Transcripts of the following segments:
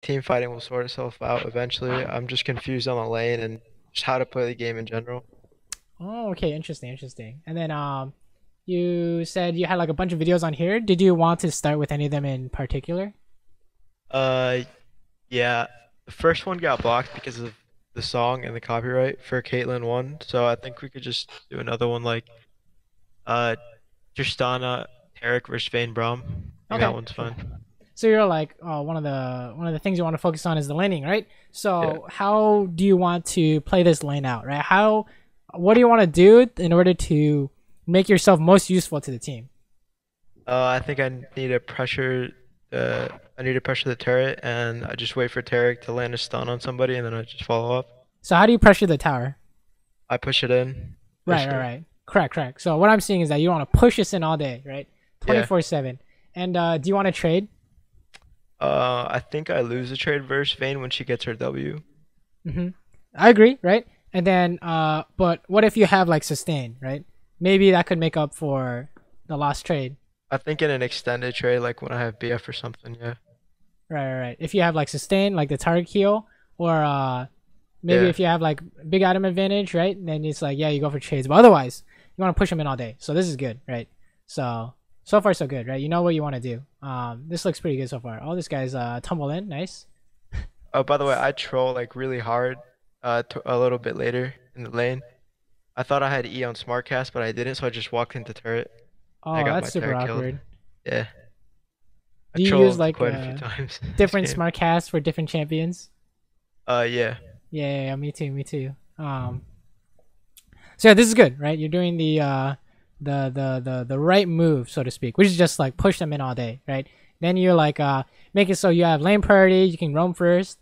team fighting will sort itself out eventually. I'm just confused on the lane and just how to play the game in general. Oh, okay, interesting, interesting. And then you said you had like a bunch of videos on here. Did you want to start with any of them in particular? Uh, yeah, the first one got blocked because of the song and the copyright for Caitlyn one. So I think we could just do another one like uh Tristana Tarek versus Vayne Braum. I think that Okay, one's sure. fun. So you're like, one of the things you want to focus on is the laning, right? Yeah. So how do you want to play this lane out, right? What do you want to do in order to make yourself most useful to the team? I think I need to pressure the turret and I just wait for Tarek to land a stun on somebody and then I just follow up. So how do you pressure the tower? I push it in Right, first. right, right. Correct, correct. So what I'm seeing is that you want to push this in all day, right? Yeah. 24/7. And do you want to trade? I think I lose the trade versus Vayne when she gets her W. Mm-hmm. I agree, right? And then, but what if you have like sustain, right? Maybe that could make up for the lost trade. I think in an extended trade, like when I have BF or something, yeah. Right, right, right. If you have like sustain, like the target heal, or maybe Yeah. if you have like big item advantage, right? Then it's like, yeah, you go for trades. But otherwise, you want to push them in all day. So this is good, right? So far so good, right? You know what you want to do. This looks pretty good so far. Oh, this guy's tumble in, nice. Oh, by the way, I troll like really hard a little bit later in the lane. I thought I had E on Smartcast, but I didn't, so I just walked into turret. I Oh, got that's my super turret killed. awkward. Yeah. I Do you use trolled like quite a few times this different game. smart casts for different champions? Yeah. Yeah, yeah, yeah, me too, me too. So yeah, this is good, right? You're doing the right move, so to speak, which is just like push them in all day, right? Then you like make it so you have lane priority. You can roam first.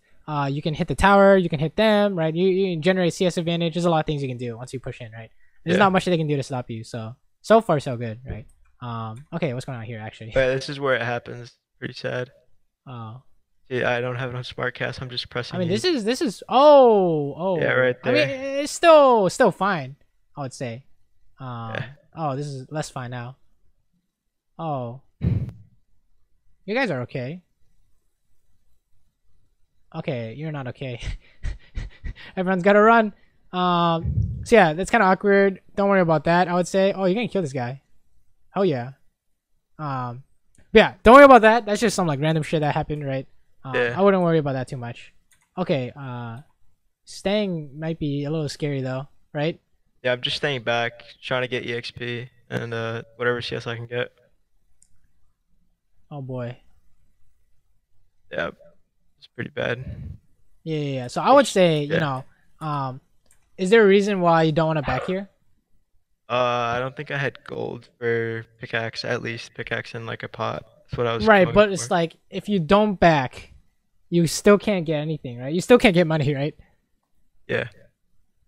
You can hit the tower. You can hit them, right? You can generate CS advantage. There's a lot of things you can do once you push in, right? There's Yeah. not much they can do to stop you. So far so good, right? Okay, what's going on here actually? But this is where it happens. Pretty sad. Oh, See, I don't have it on Smartcast. I'm just I pressing mean E. this is Yeah, oh. right I mean there. it's still fine. I would say. Yeah. Oh, this is less fine now. Oh, you guys are okay. Okay, you're not okay. Everyone's got to run. So yeah, that's kind of awkward. Don't worry about that. I would say. Oh, you're gonna kill this guy. Oh yeah. Um, but yeah, don't worry about that. That's just some like random shit that happened, right? Yeah. I wouldn't worry about that too much. Okay. Staying might be a little scary though, right? Yeah, I'm just staying back, trying to get EXP and whatever CS I can get. Oh boy. Yeah, it's pretty bad. Yeah, yeah, yeah. So I would say, Yeah. um, is there a reason why you don't want to back here? I don't think I had gold for pickaxe, at least pickaxe in like a pot. That's what I was Right, going but it's for. like if you don't back, you still can't get anything, right? You still can't get money, right? Yeah.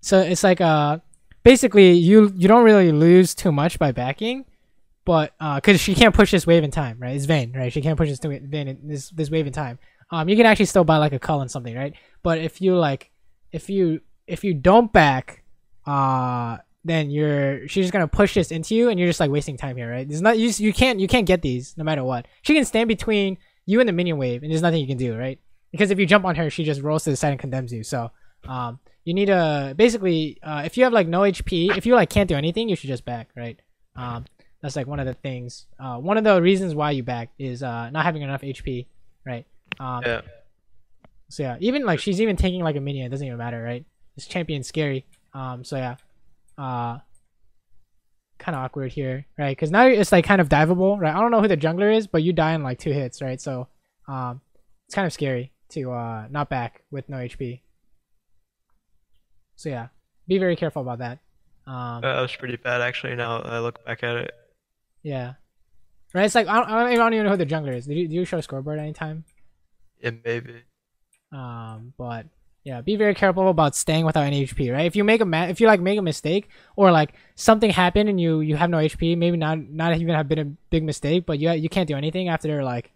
So it's like basically you don't really lose too much by backing, but because she can't push this wave in time, right? It's Vayne, right? She can't push this wave in time. You can actually still buy like a cull and something, right? But if you like, if you don't back, then she's just gonna push this into you, and you're just like wasting time here, right? There's not you can't get these no matter what. She can stand between you and the minion wave, and there's nothing you can do, right? Because if you jump on her, she just rolls to the side and condemns you. So, you need to basically, if you have like no HP, if you like can't do anything, you should just back, right? That's like one of the things. One of the reasons why you back is not having enough HP, right? Um, Yeah. so yeah, even like she's even taking like a minion, it doesn't even matter, right? This champion's scary. So yeah, uh, kind of awkward here, right? Because now it's like kind of diveable, right? I don't know who the jungler is, but you die in like 2 hits, right? So, it's kind of scary to not back with no HP. So yeah, be very careful about that. That was pretty bad actually. Now I look back at it. Yeah, right. It's like I don't even know who the jungler is. Do you show a scoreboard anytime? Yeah, maybe. But yeah, be very careful about staying without any HP, right? If you if you like make a mistake or like something happened and you have no HP, maybe not even have been a big mistake, but you can't do anything after like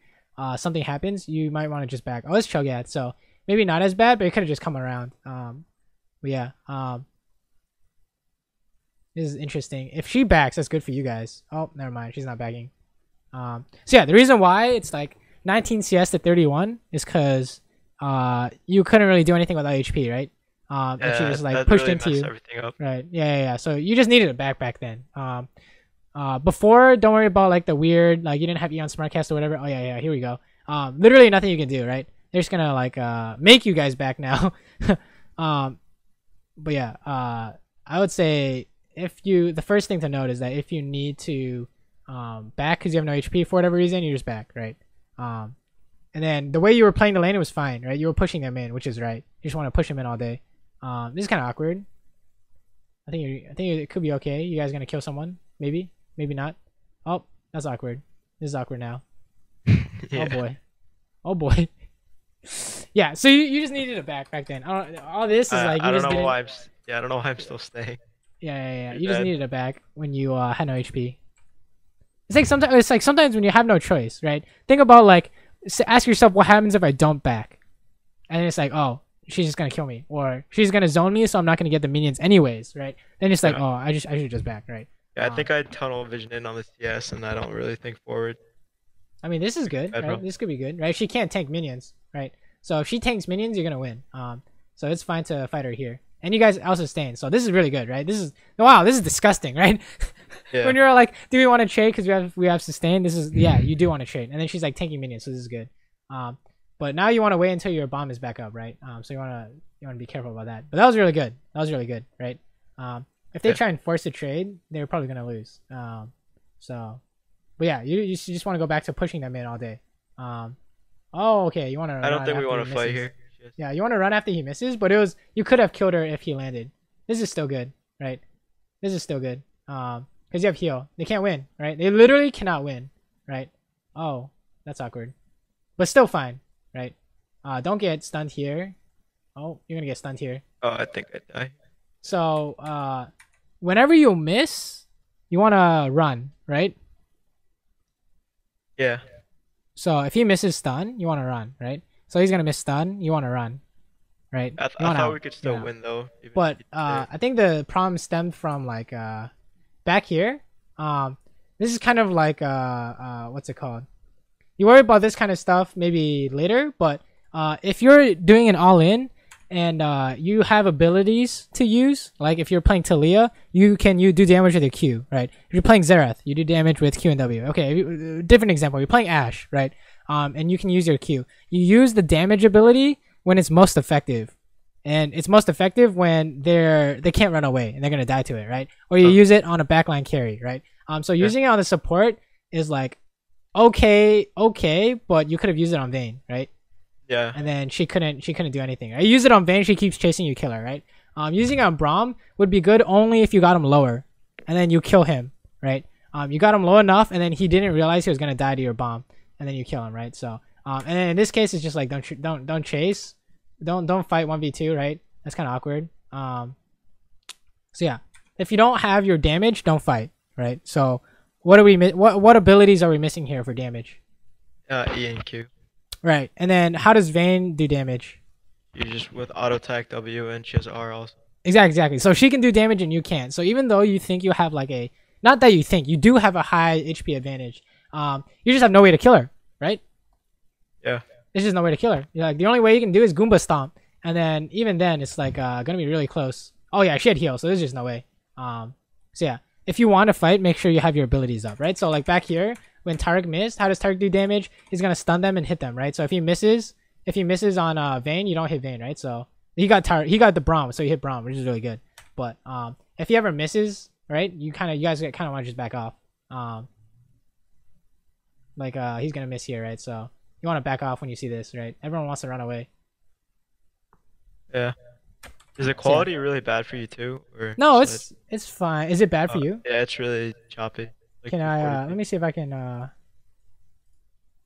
something happens, you might want to just back. Oh, it's Cho'Gath, so maybe not as bad, but it could have just come around. But yeah, this is interesting. If she backs, that's good for you guys. Oh, never mind, she's not backing. So yeah, the reason why it's like 19 CS to 31 is because you couldn't really do anything without HP, right? And she Yeah, just like that pushed really into messed you, everything up. right? Yeah. So you just needed a back then. Before, don't worry about like the weird, like you didn't have Eon Smartcast or whatever. Oh yeah, here we go. Literally nothing you can do, right? They're just gonna like make you guys back now. um, but yeah, I would say the first thing to note is that if you need to back because you have no HP for whatever reason, you just back, right? And then the way you were playing the lane, it was fine, right? You were pushing them in, which is right. You just want to push them in all day. This is kind of awkward. I think it could be okay. You guys gonna kill someone? Maybe, maybe not. Oh, that's awkward. This is awkward now. Yeah. Oh boy. Oh boy. Yeah. So you just needed a back then. All this is like you I don't just know didn't. why I don't know why I'm still staying. Yeah. Too You just bad. needed a back when you had no HP. It's like sometimes when you have no choice, right? Think about like ask yourself what happens if I don't back, and it's like, oh, she's just gonna kill me, or she's gonna zone me, so I'm not gonna get the minions anyways, right? Then it's like, Yeah. oh, I should just back, right? Yeah, I think I had tunnel vision in on the CS, and I don't really think forward. I mean, this is good, Bad, right? bro. This could be good, right? She can't tank minions, right? So if she tanks minions, you're gonna win. So it's fine to fight her here, and you guys also sustain. So this is really good, right? This is disgusting, right? Yeah. When you're like, do we want to trade because we have sustain? This is yeah, you do want to trade, and then she's like tanking minions, so this is good. But now you want to wait until your bomb is back up, right? So you wanna be careful about that. But that was really good. That was really good, right? If they try and force a trade, they're probably gonna lose. So, but yeah, you just want to go back to pushing them in all day. Oh, okay. You want to? I don't think we want to fight here. Yeah, you want to run after he misses, but you could have killed her if he landed. This is still good, right? This is still good. Because you have heal. They can't win, right? They literally cannot win, right? Oh, that's awkward, but still fine, right? Don't get stunned here. Oh, you're gonna get stunned here. Oh, I think I die. So, whenever you miss, you want to run, right? Yeah. So if he misses stun, you want to run, right? So he's gonna miss stun, you want to run, right? I You want thought out, we could you still want out. win though. Even But if he I think the problem stemmed from like back here. This is kind of like what's it called? You worry about this kind of stuff maybe later, but if you're doing an all-in and you have abilities to use, like if you're playing Talia, you do damage with your Q, right? If you're playing Xerath, you do damage with Q and W. Okay, different example. You're playing Ashe, right? And you can use your Q. You use the damage ability when it's most effective, and it's most effective when they can't run away and they're gonna die to it, right? Or you use it on a backline carry, right? So using it on the support is like okay, but you could have used it on Vayne, right? Yeah. And then she couldn't do anything. Right? You use it on Vayne, she keeps chasing you, kill her, right? Using it on Braum would be good only if you got him lower, and then you kill him, right? You got him low enough, and then he didn't realize he was gonna die to your bomb, and then you kill him, right? So, and then in this case, it's just like don't chase, don't fight 1v2, right? That's kind of awkward. So yeah, if you don't have your damage, don't fight, right? So, what abilities are we missing here for damage? E and Q. Right, and then how does Vayne do damage? You just with auto attack W, and she has R also. Exactly. So she can do damage and you can't. So even though you think you have like not that you think, you do have a high HP advantage. You just have no way to kill her, right? Yeah. There's just no way to kill her. You're like the only way you can do is Goomba Stomp, and then even then it's like gonna be really close. Oh yeah, she had heal, so there's just no way. So yeah, if you want to fight, make sure you have your abilities up, right? So like back here, when Tariq missed, how does Tariq do damage? He's gonna stun them and hit them, right? So if he misses on Vayne, you don't hit Vayne, right? So he got the Braum, so you hit Braum, which is really good. But if he ever misses, right, you guys kind of want to just back off. He's gonna miss here, right? So you want to back off when you see this, right? Everyone wants to run away. Yeah. Is the quality really bad for you too, or No, just it's fine. Is it bad for you? Yeah, it's really choppy. Like Can I 240p. let me see if I can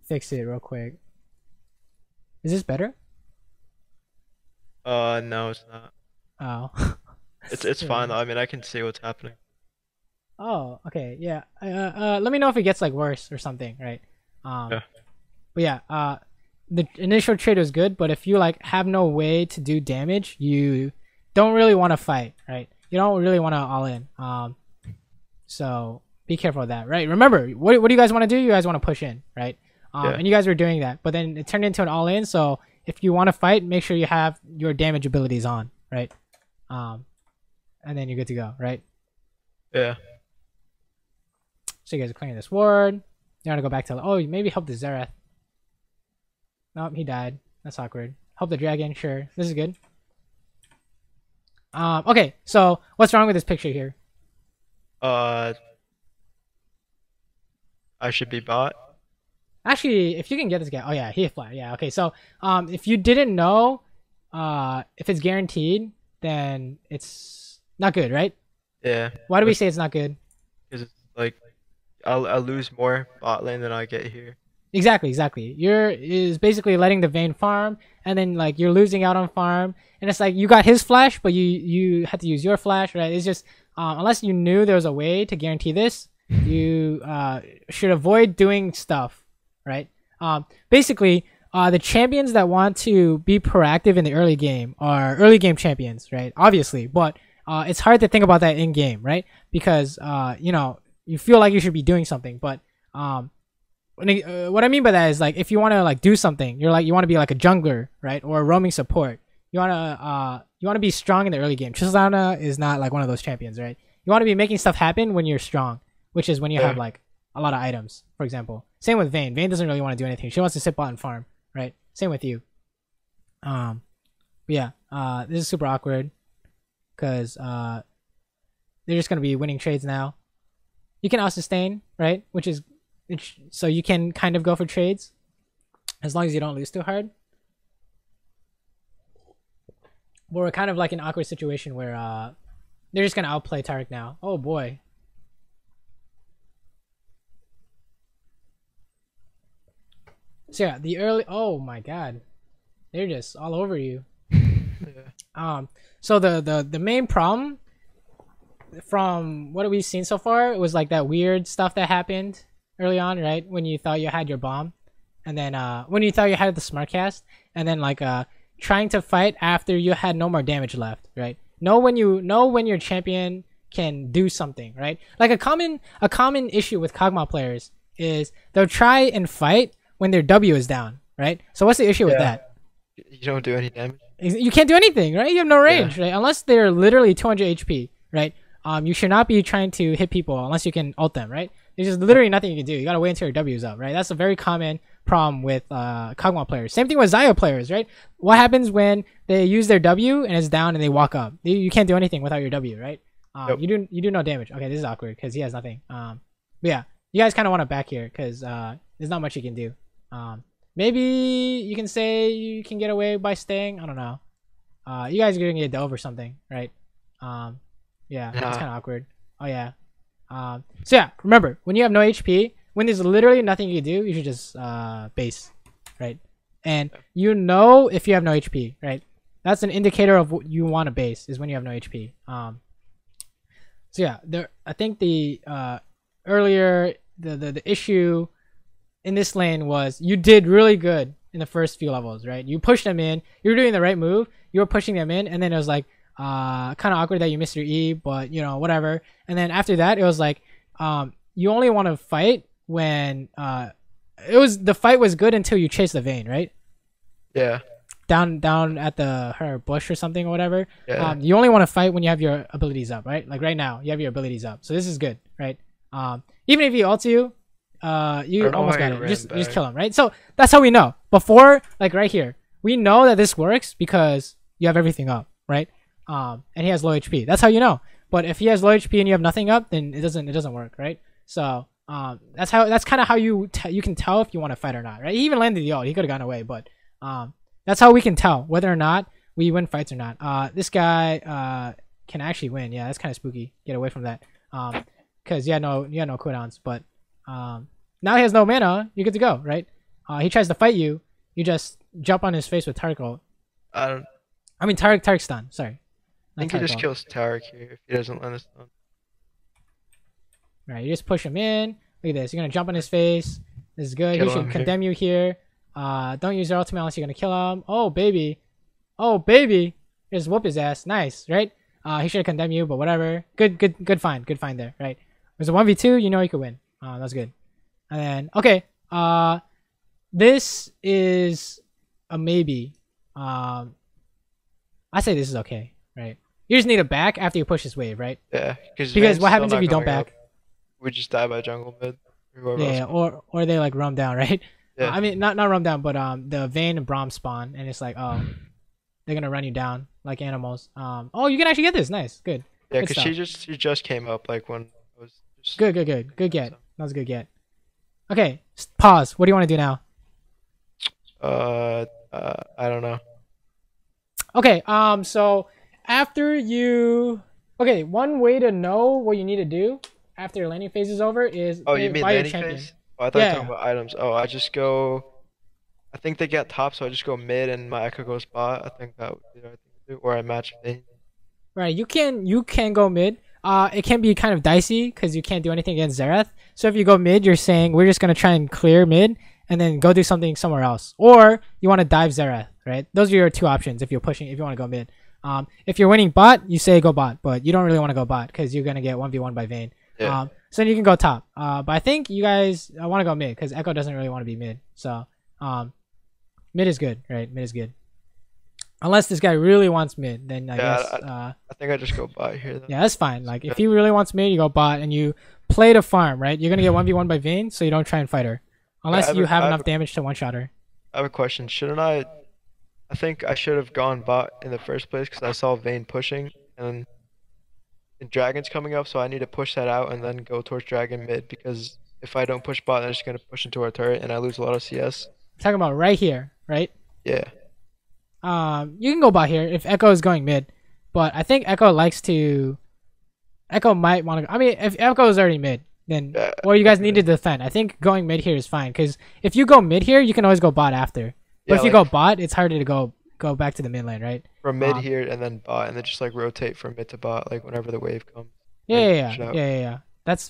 fix it real quick. Is this better? No, it's not. Oh. It's fine though. I mean, I can see what's happening. Oh, okay, yeah. Let me know if it gets like worse or something, right? Yeah. But yeah, the initial trade was good, but if you like have no way to do damage, you don't really want to fight, right? You don't really want to all in. So be careful of that, right? Remember, what do you guys want to do? You guys want to push in, right? Yeah. And you guys were doing that, but then it turned into an all in. So if you want to fight, make sure you have your damage abilities on, right? And then you're good to go, right? Yeah. So you guys are clearing this ward. You want to go back to, oh, maybe help the Zerath. Nope, he died. That's awkward. Help the dragon, sure. This is good. Okay, so what's wrong with this picture here? I should be bot. Actually, if you can get this guy, oh yeah, he flat. Yeah, okay. So, if you didn't know, if it's guaranteed, then it's not good, right? Yeah. Why do we say it's not good? Because it's like I'll lose more bot lane than I get here. Exactly. You're is basically letting the Vayne farm, and then like you're losing out on farm, and it's like you got his flash, but you had to use your flash, right? It's just unless you knew there was a way to guarantee this, you should avoid doing stuff, right? Basically, the champions that want to be proactive in the early game are early game champions, right? Obviously, but it's hard to think about that in game, right? Because you know you feel like you should be doing something, but what I mean by that is like if you want to like do something, you want to be like a jungler, right, or a roaming support. You want to be strong in the early game. Tristana is not like one of those champions, right? You want to be making stuff happen when you're strong, which is when you have like a lot of items, for example. Same with Vayne. Vayne doesn't really want to do anything. She wants to sit bot and farm, right? Same with you. Yeah. This is super awkward because they're just gonna be winning trades now. You can out sustain, right? So you can kind of go for trades as long as you don't lose too hard. But we're kind of like an awkward situation where they're just gonna outplay Tarek now. Oh boy. So yeah, the early, oh my god, they're just all over you. Yeah. So the main problem from what we've seen so far was like that weird stuff that happened early on, right? When you thought you had your bomb, and then when you thought you had the smart cast, and then like trying to fight after you had no more damage left, right? Know when your champion can do something, right? Like a common issue with Kog'Maw players is they'll try and fight when their W is down, right? So what's the issue with that? You don't do any damage. You can't do anything, right? You have no range, right? Unless they're literally 200 HP, right? You should not be trying to hit people unless you can ult them, right? There's just literally nothing you can do. You gotta wait until your W is up, right? That's a very common problem with Kog'Maw players. Same thing with Xayah players, right? What happens when they use their W and it's down and they walk up? You can't do anything without your W, right? Yep. You do no damage. Okay, this is awkward because he has nothing. But yeah, you guys kind of want to back here because there's not much you can do. Maybe you can say you can get away by staying. I don't know. You guys are gonna get dove or something, right? Yeah, that's kind of awkward. Oh yeah. So yeah, remember when you have no HP, when there's literally nothing you can do, you should just base, right? And you know if you have no HP, right? That's an indicator of what you want to base is when you have no HP. So yeah, I think the earlier the issue in this lane was you did really good in the first few levels, right? You pushed them in, you were doing the right move, you were pushing them in, and then it was like kind of awkward that you missed your E, but you know, whatever. And then after that, it was like you only want to fight when the fight was good until you chase the Vayne, right? Yeah. Down at her bush or something or whatever. Yeah. You only want to fight when you have your abilities up, right? Like right now, you have your abilities up, so this is good, right? Even if he ults you, you almost got it. Just kill him, right? So that's how we know. Before, like right here, we know that this works because you have everything up, right? And he has low HP. That's how you know. But if he has low HP and you have nothing up, then it doesn't work, right? So that's kind of how you can tell if you want to fight or not, right? He even landed the ult. He could have gone away, but that's how we can tell whether or not we win fights or not. This guy can actually win. Yeah, that's kind of spooky. Get away from that. Because you had no cooldowns, but now he has no mana. You're good to go, right? He tries to fight you. You just jump on his face with Tarek ult. I mean Tarek stun. Sorry. I think he just kills Tarek here if he doesn't land a stun. Right, you just push him in. Look at this. You're gonna jump on his face. This is good. He should condemn you here. Don't use your ultimate unless you're gonna kill him. Oh baby. Oh baby. Just whoop his ass. Nice, right? He should condemn you, but whatever. Good find. Good find there, right? There's a 1v2, you know you could win. That's good. And then okay. This is a maybe. Um, I say this is okay, right? You just need to back after you push this wave, right? Yeah, because Because Vayne's what still happens if not you don't coming up. back? We just die by jungle mid or whoever else. Yeah, or they like roam down, right? Yeah. I mean, not roam down, but the Vayne and Braum spawn, and it's like, oh, they're gonna run you down like animals. Oh, you can actually get this. Nice, good, Yeah, good because stuff. she just came up like when I was just Good get. so. That was a good get. Okay, pause. What do you want to do now? I don't know. Okay, so after you, okay, one way to know what you need to do after your landing phase is over is Oh, you mean buy your landing champion. phase? Oh, I thought you were Yeah, talking yeah. about items. Oh, I just go. I think they get top, so I just go mid and my Echo goes bot. I think that would be the right thing to do. Or I match Vayne. Right, you can go mid. It can be kind of dicey because you can't do anything against Xerath. So if you go mid, you're saying we're just gonna try and clear mid and then go do something somewhere else, or you want to dive Xerath. Right, those are your two options if you're pushing. If you want to go mid, if you're winning bot, you say go bot, but you don't really want to go bot because you're gonna get 1v1 by Vayne. Yeah. So then you can go top. But I think you guys want to go mid because Echo doesn't really want to be mid. So mid is good, right? Mid is good. Unless this guy really wants mid, then I Yeah, guess I think I just go bot here then. yeah, that's fine. Like Yeah. if he really wants mid, you go bot and you play to farm, right? You're gonna get 1v1 by Vayne, so you don't try and fight her. Yeah, Unless you have enough damage to one-shot her. I have a question. Shouldn't I? I think I should have gone bot in the first place because I saw Vayne pushing and Dragon's coming up, so I need to push that out and then go towards Dragon mid because if I don't push bot, they're just gonna push into our turret and I lose a lot of CS. I'm talking about right here, right? Yeah. You can go bot here if Echo is going mid, but I think Echo likes to. Echo might want to. I mean, if Echo is already mid, then Yeah. or you guys need to defend. I think going mid here is fine because if you go mid here, you can always go bot after. But Yeah, if you like go bot, it's harder to go back to the mid lane, right? from mid Um, here and then bot and then just like rotate from mid to bot like whenever the wave comes. Yeah, And yeah, push yeah, out. yeah, yeah, yeah.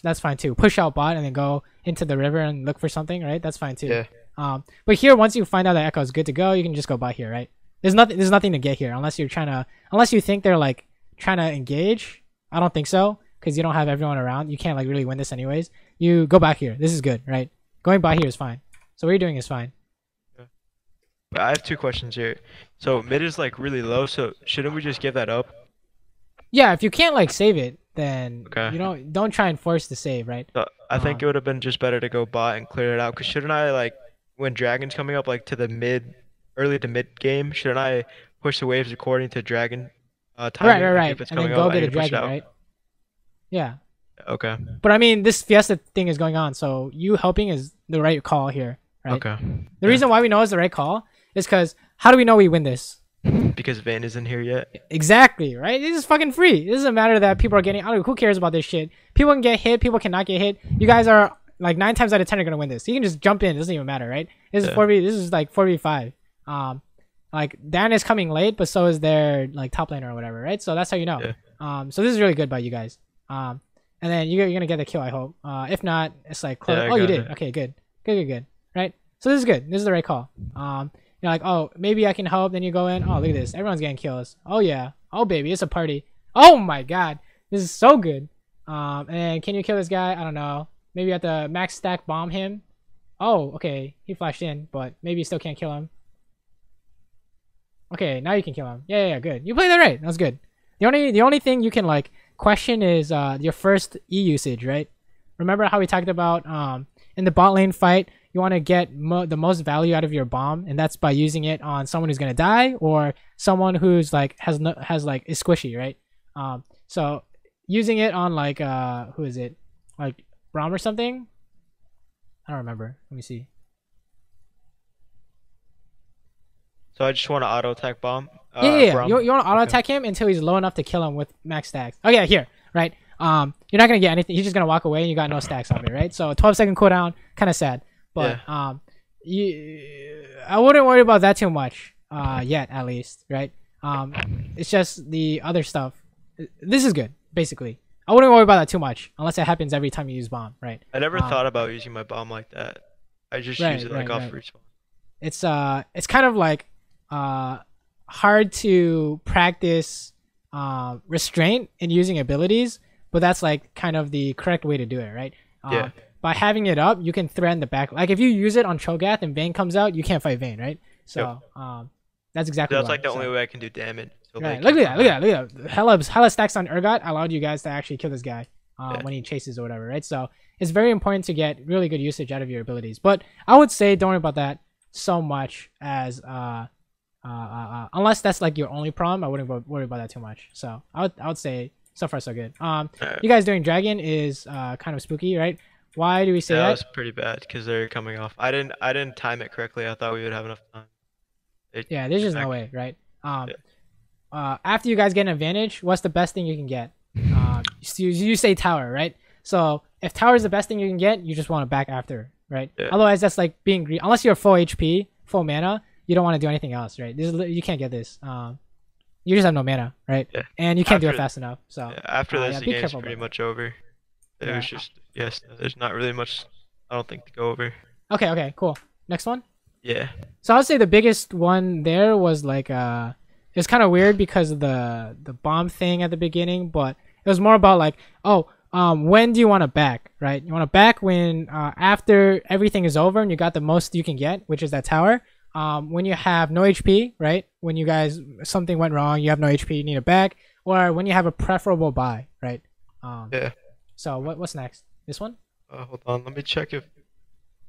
That's fine too. Push out bot and then go into the river and look for something, right? That's fine too. Yeah. But here once you find out that Echo is good to go, you can just go bot here, right? There's nothing to get here unless unless you think they're like trying to engage. I don't think so because you don't have everyone around. You can't like really win this anyways. You go back here. This is good, right? Going bot here is fine. So what you're doing is fine. But I have two questions here. So mid is like really low, so shouldn't we just give that up? Yeah, if you can't like save it, then Okay. you don't try and force the save, right? So I think Um, it would have been just better to go bot and clear it out. Cause shouldn't I like when Dragon's coming up like to the mid, early to mid game, shouldn't I push the waves according to Dragon timing? Like right, if it's and then coming go up, I get need a to push it dragon, out. right? Yeah. Okay. But I mean, this Fiesta thing is going on, so you helping is the right call here, right? Okay. The Yeah. reason why we know it's the right call is because how do we know we win this? Because Vayne isn't here yet. Exactly, right? This is fucking free. It doesn't matter that people are getting. I don't know who cares about this shit. People can get hit. People cannot get hit. You guys are like 9 times out of 10 are gonna win this. You can just jump in. It doesn't even matter, right? This is Yeah. 4v. This is like 4v5. Like Dan is coming late, but so is their like top laner or whatever, right? So that's how you know. Yeah. So this is really good by you guys. And then you're gonna get the kill, I hope. If not, it's like close. Yeah, I Oh, you got did. it. Okay, good. Right. So this is good. This is the right call. You're like, oh, maybe I can help. Then you go in. Oh, look at this. Everyone's getting kills. Oh yeah. Oh baby, it's a party. Oh my god, this is so good. And can you kill this guy? I don't know. Maybe you have to max stack bomb him. Oh, okay. He flashed in, but maybe you still can't kill him. Okay, now you can kill him. Yeah, good. You played that right. That was good. The only thing you can like question is your first E usage, right? Remember how we talked about in the bot lane fight, you want to get the most value out of your bomb, and that's by using it on someone who's gonna die or someone who's like has like is squishy, right? So using it on like who is it? Like Braum or something? I don't remember. Let me see. So I just want to auto attack bomb. Yeah. Braum. You want to auto Okay. attack him until he's low enough to kill him with max stacks. Oh yeah, here, right? You're not gonna get anything. He's just gonna walk away, and you got no stacks on it, right? So 12-second cooldown, kind of sad, but I wouldn't worry about that too much, yet at least, right? It's just the other stuff. This is good, basically. I wouldn't worry about that too much unless it happens every time you use bomb, right? I never thought about using my bomb like that. I just Right, use it like right, off right. respawn. It's kind of like hard to practice restraint in using abilities, but that's like kind of the correct way to do it, right? Yeah. By having it up, you can threaten the back. Like if you use it on Cho'Gath and Vayne comes out, you can't fight Vayne, right? So That's exactly That's why. like the only So way I can do damage. So they right, look can't at come that, look back. at that, look at that. Hella stacks on Urgot allowed you guys to actually kill this guy Yeah. when he chases or whatever, right? So it's very important to get really good usage out of your abilities. But I would say don't worry about that so much as unless that's like your only problem. I wouldn't worry about that too much. So I would say so far so good. Alright. You guys doing dragon is kind of spooky, right? Why do we say Yeah, it that? was pretty bad because they're coming off. I didn't time it correctly. I thought we would have enough time. It Yeah, there's came just no back. way, right? Um, Yeah. After you guys get an advantage, what's the best thing you can get? You say tower, right? So if tower is the best thing you can get, you just want to back after, right? Yeah. Otherwise, that's like being greedy. Unless you're full HP, full mana, you don't want to do anything else, right? You can't get this. You just have no mana, right? Yeah. And you can't do it After fast enough. So yeah, after this, yeah, the be game's careful pretty about that. much over. It Yeah. was just yes. There's not really much. I don't think to go over. Okay, cool. Next one. Yeah. So I would say the biggest one there was like it's kind of weird because of the bomb thing at the beginning, but it was more about like, oh, when do you want to back, right? You want to back when after everything is over and you got the most you can get, which is that tower. When you have no HP, right? When you guys something went wrong, you have no HP, you need a back, or when you have a preferable buy, right? Yeah. So what's next? This one? Hold on. Let me check if.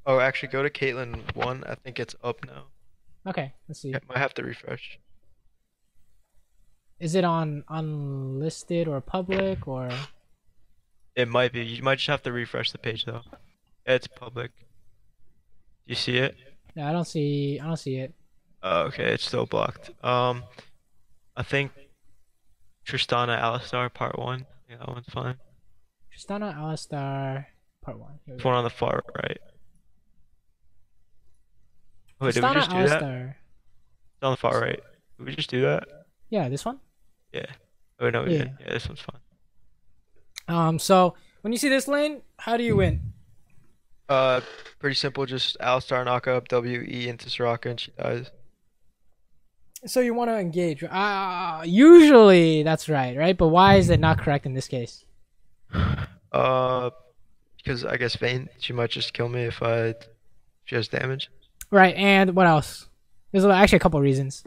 Oh, actually, go to Caitlyn 1. I think it's up now. Okay, let's see. I might have to refresh. Is it on unlisted or public or? It might be. You might just have to refresh the page though. It's public. Do you see it? No, I don't see it. Oh, okay, it's still blocked. I think Tristana Alistar Part 1. Yeah, that one's fine. Tristana Alistar Part 1. Here we It's go. one on the far right. Wait, did we Tristana just do that? Alistar. It's on the far right. Did we just do that? Yeah, this one? Yeah. Oh, no, we Yeah. didn't. Yeah, this one's fine. So when you see this lane, how do you win? Uh, Pretty simple. Just Alistar knock up WE into Soraka and she dies. So you want to engage. Usually that's right? But why is it not correct in this case? Uh, because I guess Vayne, she might just kill me if she has damage. Right, and what else? There's actually a couple reasons.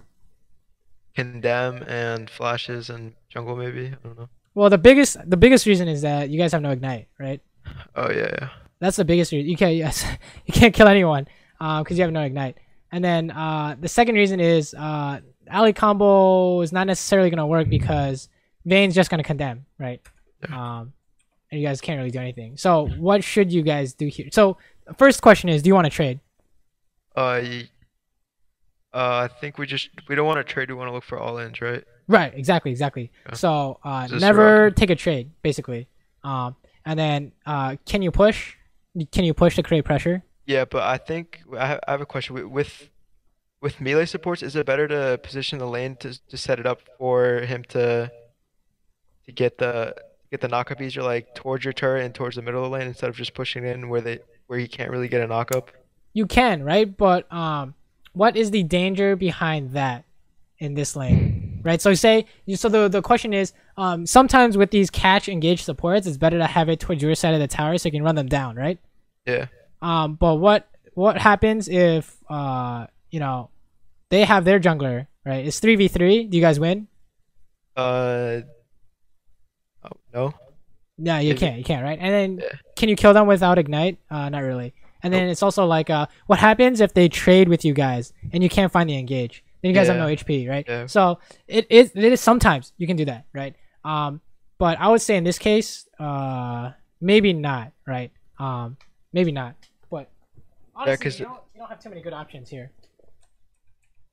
Condemn and flashes and jungle maybe. I don't know. Well, the biggest reason is that you guys have no ignite, right? Oh yeah, yeah. That's the biggest reason. You can't you can't kill anyone because you have no ignite. And then the second reason is ally combo is not necessarily gonna work because Vayne's just gonna condemn, right? Yeah. And you guys can't really do anything. So what should you guys do here? So first question is, do you want to trade? Y- I think we don't want to trade. We want to look for all ins, right? Right, exactly. Yeah. So Is this never Soraka? take a trade, basically. And then can you push? Can you push to create pressure? Yeah, but I think I have a question. With melee supports, is it better to position the lane to set it up for him to get the knockup easier, like towards your turret and towards the middle of the lane, instead of just pushing in where he can't really get a knockup? You can, right? But what is the danger behind that in this lane, right? So the question is, sometimes with these catch engage supports, it's better to have it towards your side of the tower so you can run them down, right? Yeah. But what happens if they have their jungler, right? It's 3v3. Do you guys win? Uh, oh, no. No, you Maybe. can't. You can't, right? And then Yeah. can you kill them without ignite? Not really. And then Nope. it's also like, what happens if they trade with you guys and you can't find the engage? Then you guys have no Yeah. HP, right? Yeah. So it is sometimes you can do that, right? But I would say in this case, maybe not, right? Maybe not. But Yeah, honestly, 'cause you don't have too many good options here.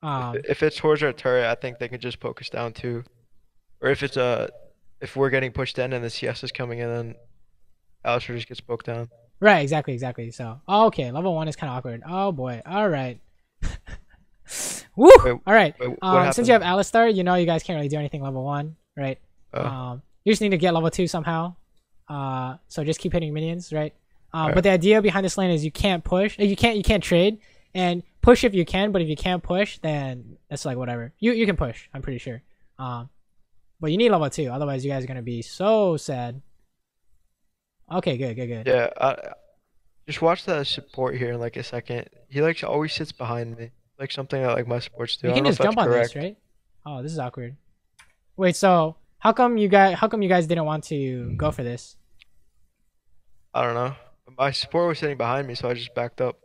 if it's towards our turret, I think they can just poke us down too. Or if we're getting pushed in and the CS is coming in, then Alistar just gets poked down. Right, exactly. So, okay, level 1 is kind of awkward. Oh boy. All right. Woo! Wait, All right. wait, what Since you have happened? Alistar, you guys can't really do anything level 1, right? You just need to get level 2 somehow. So just keep hitting minions, right? But Alright. the idea behind this lane is you can't push. You can't trade and push if you can, but if you can't push, then it's like whatever. You can push, I'm pretty sure. But you need level 2, otherwise you guys are gonna be so sad. Okay, good. Yeah, just watch the support here in like a second. He like always sits behind me. like something that like my sports do. You I don't can know if just that's jump on this, correct. right? Oh, this is awkward. Wait, so how come you guys didn't want to go for this? I don't know. My support was sitting behind me, so I just backed up.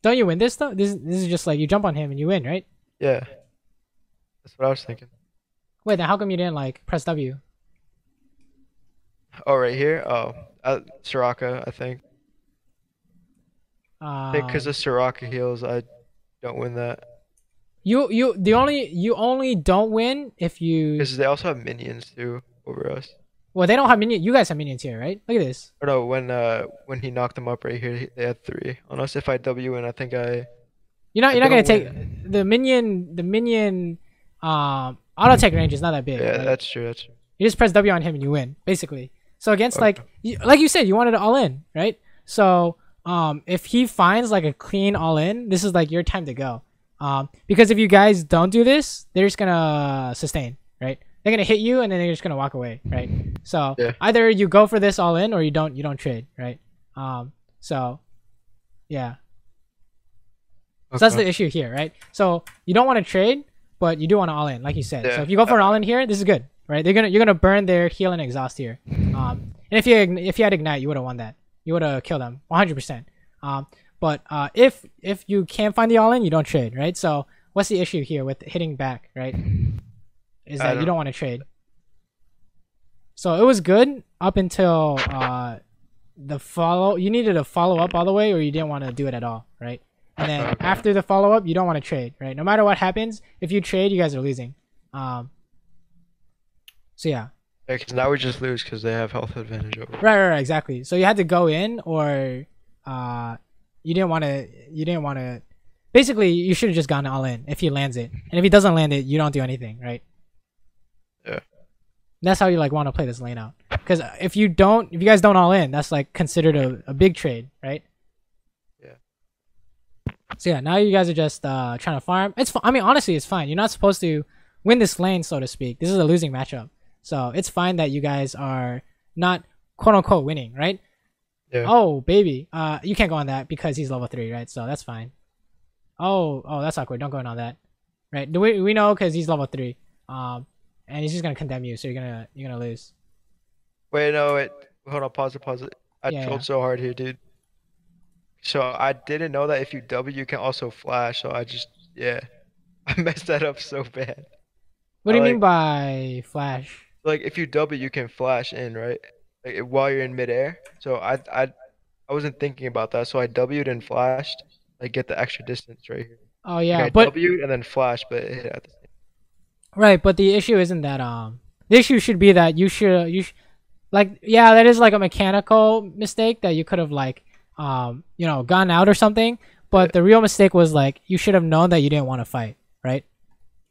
Don't you win this though? This is just like you jump on him and you win, right? Yeah, that's what I was thinking. Wait, then how come you didn't like press W? Oh, right here. Oh, Soraka, I think. I think because Um, of Soraka heals, I don't win that. you only don't win if you. Because they also have minions too over us. Well, they don't have minions. You guys have minions here, right? Look at this. Or no, when he knocked them up right here, they had three. Unless if I W in, I think You're not I you're not gonna don't take win. the minion auto tech range is not that big, Yeah, right? that's true. That's true. You just press W on him and you win, basically. So against Okay. like you said, you wanted it all in, right? So if he finds like a clean all in, this is like your time to go. Because if you guys don't do this, they're just gonna sustain, right? They're gonna hit you and then they're just gonna walk away, right? So Yeah. either you go for this all in or you don't trade, right? So yeah. So that's Okay. the issue here, right? So you don't want to trade, but you do want to all in, like you said. So Yeah. if you go for an all in here, this is good, right? You're gonna burn their heal and exhaust here. And if you had ignite, you would have won that. You would have killed them 100%. But if you can't find the all in, you don't trade, right? So what's the issue here with hitting back, right? Is I that you don't. don't want to trade. So it was good up until the follow. You needed to follow up all the way, or you didn't want to do it at all, right? And then Okay. after the follow up, you don't want to trade, right? No matter what happens, if you trade, you guys are losing. Um. So yeah, Yeah, because now we just lose because they have health advantage over us. right, exactly. So you had to go in, or you didn't want to. You didn't want to. Basically, you should have just gone all in if he lands it, and if he doesn't land it, you don't do anything, right? Yeah. That's how you like want to play this lane out. Because if you guys don't all in, that's like considered a big trade, right? Yeah. So yeah, now you guys are just trying to farm. I mean, honestly, it's fine. You're not supposed to win this lane, so to speak. This is a losing matchup, so it's fine that you guys are not quote unquote winning, right? Yeah. Oh baby, you can't go on that because he's level 3, right? So that's fine. Oh, that's awkward. Don't go in on that, right? Do we know because he's level 3, and he's just gonna condemn you, so you're gonna lose. Wait, no, wait. Hold on, pause it, pause it. I Yeah, yeah. trolled so hard here, dude. So I didn't know that if you W, you can also flash. So I just, yeah, I messed that up so bad. What I do you mean like, by flash? like if you W, you can flash in, right? Like while you're in midair. So I wasn't thinking about that. So I W'd and flashed, like get the extra distance right here. Oh Like yeah, I but W'd and then flashed, but it hit at the same. right, but the issue isn't that the issue should be that like yeah, that is like a mechanical mistake that you could have like gone out or something, Yeah, but the real mistake was like you should have known that you didn't want to fight, right?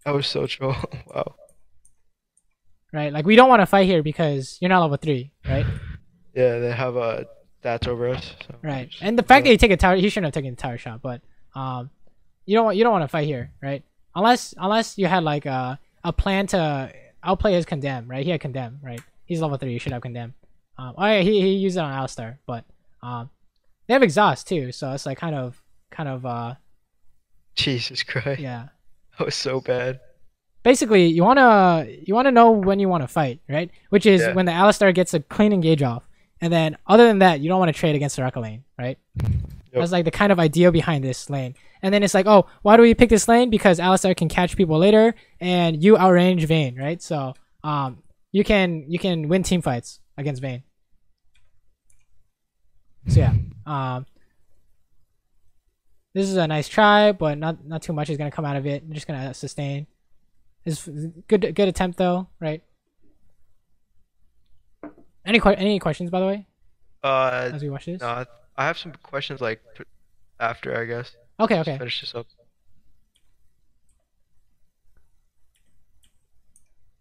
I was so troll. Wow. Right? Like we don't want to fight here because you're not level 3, right? Yeah, they have stats over us. So we Right. just And the give fact that up. you take a tower, he shouldn't have taken a tower shot, but um you don't want to fight here, right? Unless you had like a plan to outplay his condemn, right? He had condemn, right? He's level 3, you should have condemn. Oh yeah, he used it on Alistar, but they have exhaust too, so it's like kind of Jesus Christ, yeah. that was so bad. Basically, you wanna know when you want to fight, right? Which is Yeah. when the Alistar gets a clean engage off, and then other than that, you don't want to trade against the Rekka lane, right? Yep. That's like the kind of idea behind this lane. And then it's like, oh, why do we pick this lane? Because Alistar can catch people later, and you outrange Vayne, right? So you can win team fights against Vayne. So yeah, this is a nice try, but not too much is gonna come out of it. I'm just gonna sustain. It's good attempt though, right? Any questions by the way Uh, as we watch this? no, I have some questions like after, I guess. Okay, Just okay. finish this up.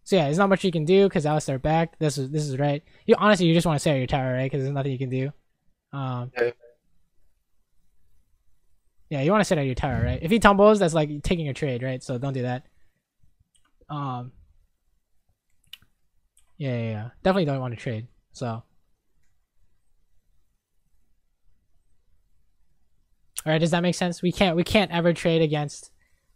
So yeah, there's not much you can do because Alistar backed. This is right. You honestly you just want to stay at your tower, right? Because there's nothing you can do. Um, Yeah. yeah, you want to sit at your tower, right? If he tumbles, that's like taking a trade, right? So don't do that. Um, yeah. Definitely don't want to trade. So, all right, does that make sense? We can't ever trade against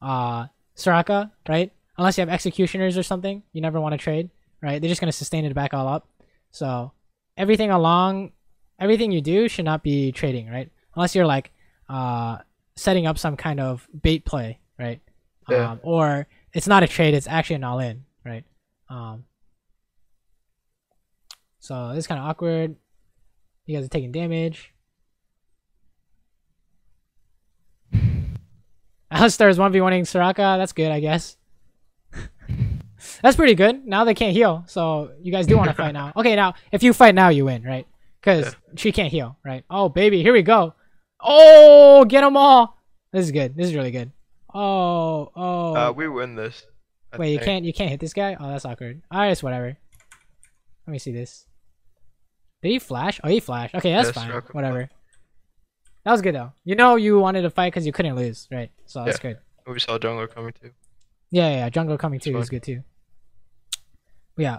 Soraka, right? Unless you have executioners or something, you never want to trade, right? They're just gonna sustain it back all up. So everything you do should not be trading, right? Unless you're like setting up some kind of bait play, right? Yeah. Or it's not a trade; it's actually an all-in, right? So this is kind of awkward. You guys are taking damage. Alistar is 1v1ing Soraka. That's good, I guess. That's pretty good. Now they can't heal, so you guys do want to fight now. Okay, now if you fight now, you win, right? Because she can't heal, right? Oh, baby, here we go. Oh, get them all. This is good. This is really good. Oh. We win this. Wait, you can't hit this guy? Oh, that's awkward. Alright, it's whatever. Let me see this. Did he flash? Oh, he flashed. Okay, that's fine. Whatever. That was good though. You know you wanted to fight because you couldn't lose, right? So that's good. We saw jungler coming too. Yeah. Jungle coming too is good too. But yeah.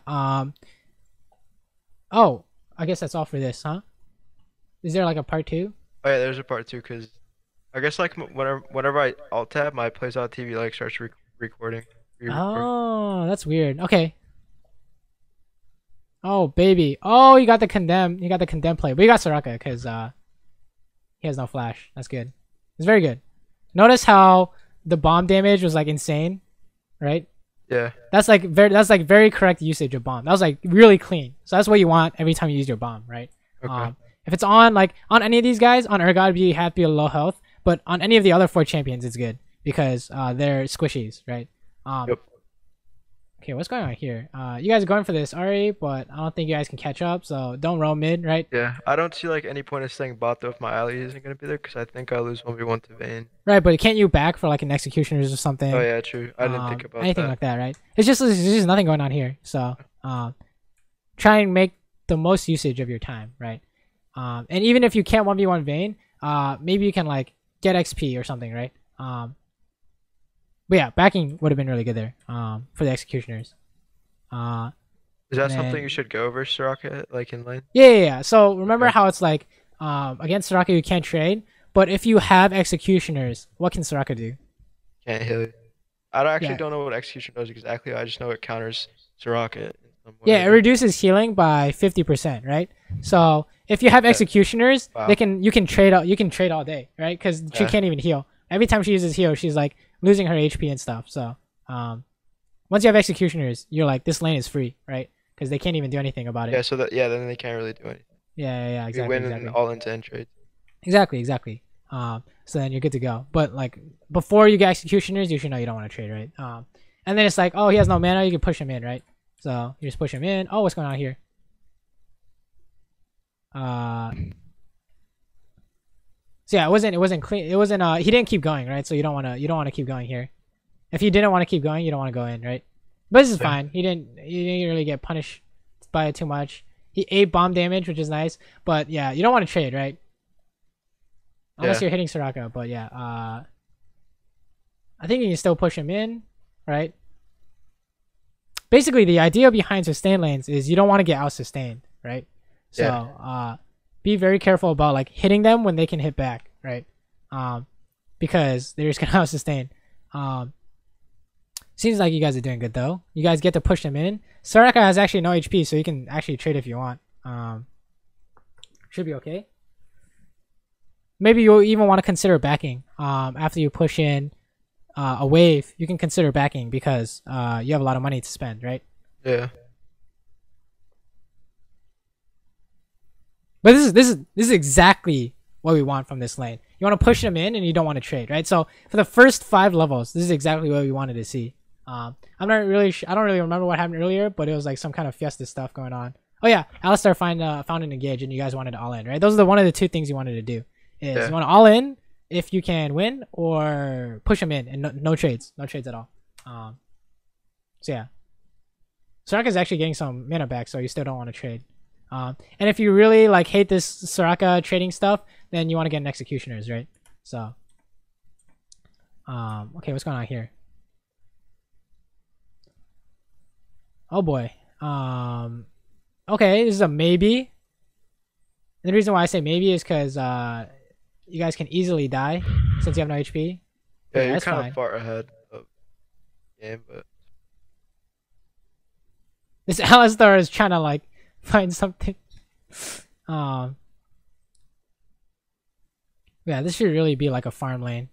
Oh, I guess that's all for this, huh? Is there like a part 2? Oh yeah, there's a part 2 because I guess like whenever I alt tab, my plays out TV like starts recording. Oh, that's weird. Okay. Oh baby. Oh, you got the condemn. You got the condemn play, but you got Soraka because he has no flash. That's good. It's very good. Notice how the bomb damage was like insane, right? Yeah. That's like very correct usage of bomb. That was like really clean. So that's what you want every time you use your bomb, right? Okay. If it's on any of these guys, on Urgot, you have to be low health, but on any of the other 4 champions, it's good because they're squishies, right? Yep. Okay, what's going on here? You guys are going for this Ari, but I don't think you guys can catch up, so don't roam mid, right? Yeah, I don't see like any point of staying bot though if my ally isn't gonna be there because I think I lose 1v1 to Vayne. Right, but can't you back for like an executioners or something? Oh yeah, true. I didn't think about anything like that, right? It's just nothing going on here, so try and make the most usage of your time, right? And even if you can't 1v1 Vayne, maybe you can like get XP or something, right? But yeah, backing would have been really good there for the executioners. Is that something you should go over Soraka like in lane? Yeah. So remember how it's like against Soraka you can't trade, but if you have executioners, what can Soraka do? Can't heal you. I don't know what execution does exactly. I just know it counters Soraka in some way. Yeah, it reduces healing by 50%, right? So if you have executioners, you can trade all day, right? Because she can't even heal. Every time she uses heal, she's like losing her HP and stuff. So once you have executioners, you're like, this lane is free, right? Because they can't even do anything about it. Yeah, so then they can't really do anything. Yeah, exactly. You win all into end trades. Exactly. So then you're good to go. But like before you get executioners, you should know you don't want to trade, right? And then it's like, oh, he has no mana, you can push him in, right? So you just push him in. Oh, what's going on here? So yeah, it wasn't clean. It wasn't he didn't keep going, right? So you don't want to keep going here. If you didn't want to keep going, you don't want to go in, right? But this is fine. He didn't really get punished by it too much. He ate bomb damage, which is nice. But yeah, you don't want to trade, right? Unless you're hitting Soraka, but yeah, I think you can still push him in, right? Basically, the idea behind sustain lanes is you don't want to get out sustained, right? So be very careful about like hitting them when they can hit back, right? Because they're just gonna out sustain. Seems like you guys are doing good though. You guys get to push them in. Soraka has actually no HP, so you can actually trade if you want. Should be okay. Maybe you'll even want to consider backing. After you push in a wave, you can consider backing because you have a lot of money to spend, right? Yeah. But this is exactly what we want from this lane. You want to push them in, and you don't want to trade, right? So for the first 5 levels, this is exactly what we wanted to see. I don't really remember what happened earlier, but it was like some kind of fiesta stuff going on. Oh yeah, Alistar found an engage, and you guys wanted to all in, right? Those are one of the 2 things you wanted to do. You want to all in if you can win, or push them in and no trades at all. So yeah, Soraka's actually getting some mana back, so you still don't want to trade. And if you really like hate this Soraka trading stuff, then you want to get an executioners, right? So okay, what's going on here? Oh boy. Okay, this is a maybe. And the reason why I say maybe is because you guys can easily die since you have no HP. But Yeah, yeah, you're that's kind of fine. far ahead of the game, but This Alistar is trying to like find something. Um, yeah, this should really be like a farm lane.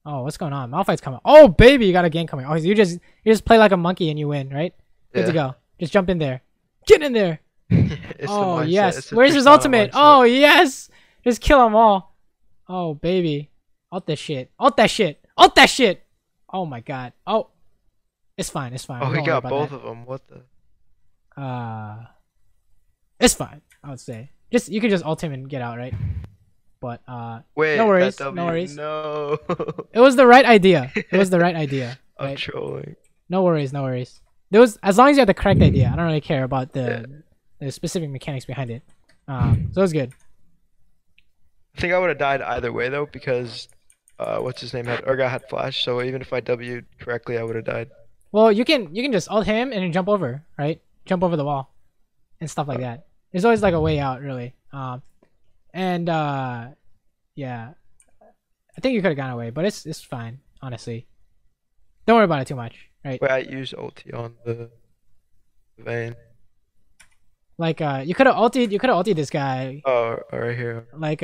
Oh, what's going on? Malphite's coming. Oh, baby, you got a gank coming. Oh, you just play like a monkey and you win, right? Good to yeah, go. Just jump in there. Get in there. it's the Oh mindset. yes. It's the Where's his Tristana ultimate? mindset. Oh yes. Just kill them all. Oh baby. Ult that shit. Ult that shit. Ult that shit. Oh my god. Oh, it's fine. It's fine. Oh, We he don't worry got about both that. of them. What the? It's fine. I would say. Just you can just ult him and get out, right? But no Wait, that worries. No W. worries. No. It was the right idea. It was the right idea, I'm right? trolling. No worries. No worries. There was as long as you had the correct idea. I don't really care about Yeah. the specific mechanics behind it. So it was good. I think I would have died either way though because what's his name had Urgot had flash, so even if I W'd correctly, I would have died. Well, you can just ult him and then jump over, right? Jump over the wall and stuff like that. There's always like a way out, really. And yeah, I think you could have gone away, but it's fine, honestly. Don't worry about it too much, right? Wait, I used ulti on the vein. Like you could have ulted this guy, Oh, right here. like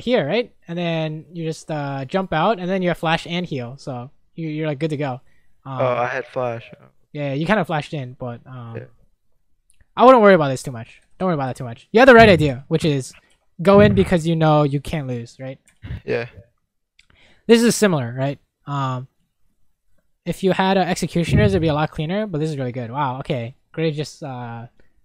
here, right? And then you just jump out, and then you have flash and heal, so you're like good to go. Oh, I had flash. Yeah, you kind of flashed in, but Yeah. I wouldn't worry about this too much. Don't worry about that too much. You have the right idea, which is go in because you know you can't lose, right? Yeah. This is similar, right? If you had executioners, it'd be a lot cleaner, but this is really good. Wow, okay. Graves just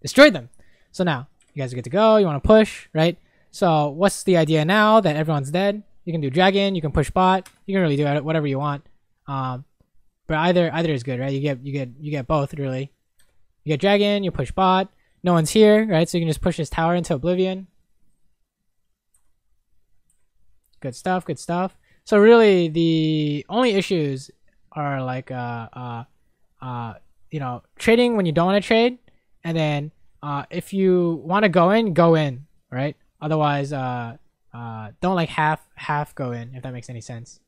destroyed them. So now, you guys are good to go. You want to push, right? So what's the idea now that everyone's dead? You can do dragon, you can push bot, you can really do whatever you want. But either is good, right? You get both really. You get dragon, you push bot. No one's here, right? So you can just push this tower into oblivion. Good stuff, good stuff. So really, the only issues are like trading when you don't want to trade, and then if you want to go in, right? Otherwise, don't like half go in, if that makes any sense.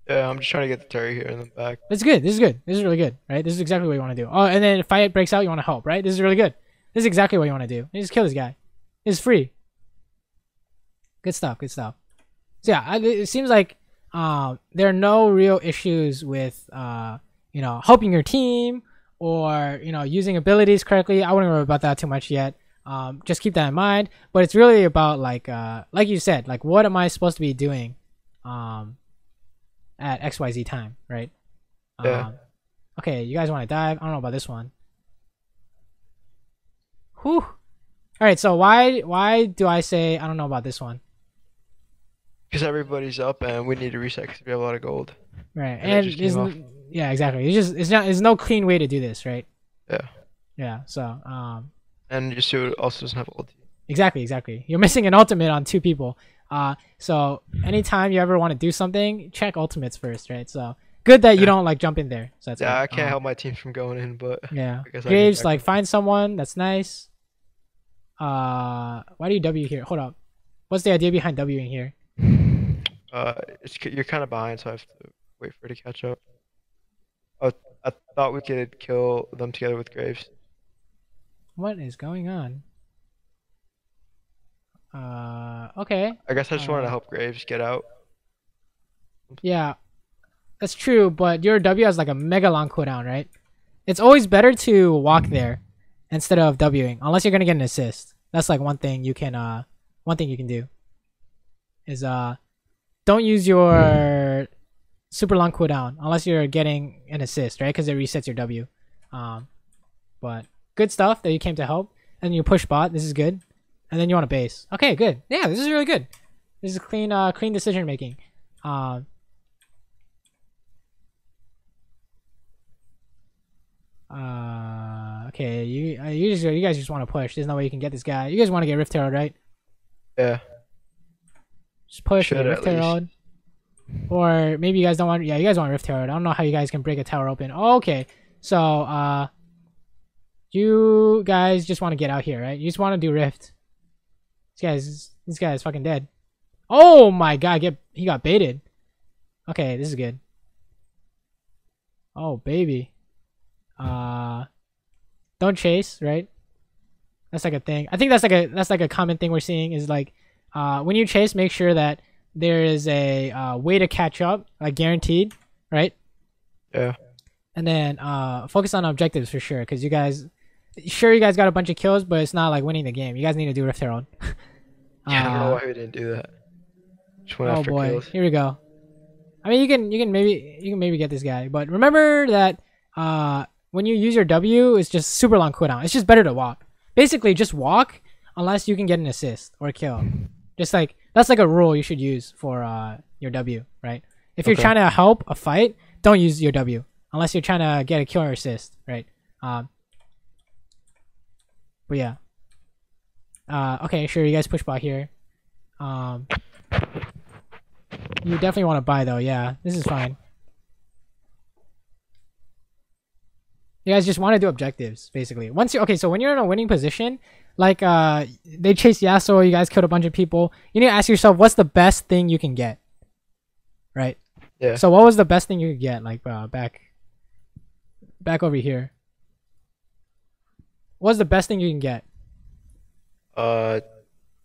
Yeah, I'm just trying to get the Terry here and then back. It's good. This is good. This is really good, right? This is exactly what you want to do. Oh, and then if fight breaks out, you want to help, right? This is really good. This is exactly what you want to do. You just kill this guy. It's free. Good stuff. Good stuff. So yeah, it seems like there are no real issues with helping your team or using abilities correctly. I wouldn't worry about that too much yet. Just keep that in mind. But it's really about like you said, like what am I supposed to be doing at XYZ time, right? Yeah. Okay, you guys want to dive? I don't know about this one. Whew. All right, so why do I say I don't know about this one? Because everybody's up and we need to reset because we have a lot of gold. Right, And it just came off. yeah, exactly. It's no clean way to do this, right? Yeah. Yeah. So And Yasuo also doesn't have ulti. exactly. You're missing an ultimate on two people. So anytime you ever want to do something, check ultimates first, right? So good that you don't like jump in there. So that's Yeah, good. I can't help my team from going in, but Yeah. I guess I Graves, can like find someone. That's nice. Why do you W here? Hold up. What's the idea behind Wing here? you're kind of behind, so I have to wait for it to catch up. Oh, I thought we could kill them together with Graves. What is going on? Okay. I guess I just wanted to help Graves get out. Yeah, that's true, but your W has like a mega long cooldown, right? It's always better to walk there instead of Wing, unless you're gonna get an assist. That's like one thing you can do is don't use your super long cooldown unless you're getting an assist, right? Because it resets your W. But good stuff that you came to help, and you push bot. This is good, and then you want to base. Okay, good. Yeah, this is really good. This is clean decision making. Okay, you guys just want to push. There's no way you can get this guy. You guys want to get Rift Herald, right? Yeah. Just push Should and get at Rift Herald. Or maybe you guys don't want. Yeah, you guys want Rift Herald. I don't know how you guys can break a tower open. Oh, okay, so you guys just want to get out here, right? You just want to do Rift. This guy is fucking dead. Oh my god, he got baited. Okay, this is good. Oh baby. Don't chase, right? That's like a thing. I think that's like a common thing we're seeing is like when you chase, make sure that there is a way to catch up, like guaranteed, right? Yeah. And then focus on objectives for sure, because you guys got a bunch of kills, but it's not like winning the game. You guys need to do Rift Herald. Yeah, I don't know why we didn't do that. Just went Oh after boy, kills. here we go. I mean, you can maybe get this guy, but remember that when you use your W, it's just super long cooldown. It's just better to walk. Basically, just walk unless you can get an assist or a kill. Just like that's like a rule you should use for your W, right? If you're trying to help a fight, don't use your W unless you're trying to get a kill or assist, right? But yeah. Okay, sure. You guys push bot here. You definitely want to buy though. Yeah, this is fine. You guys just want to do objectives, basically. So when you're in a winning position, like they chase Yasuo, you guys killed a bunch of people. You need to ask yourself, what's the best thing you can get, right? Yeah. So what was the best thing you could get, like back over here? What's the best thing you can get?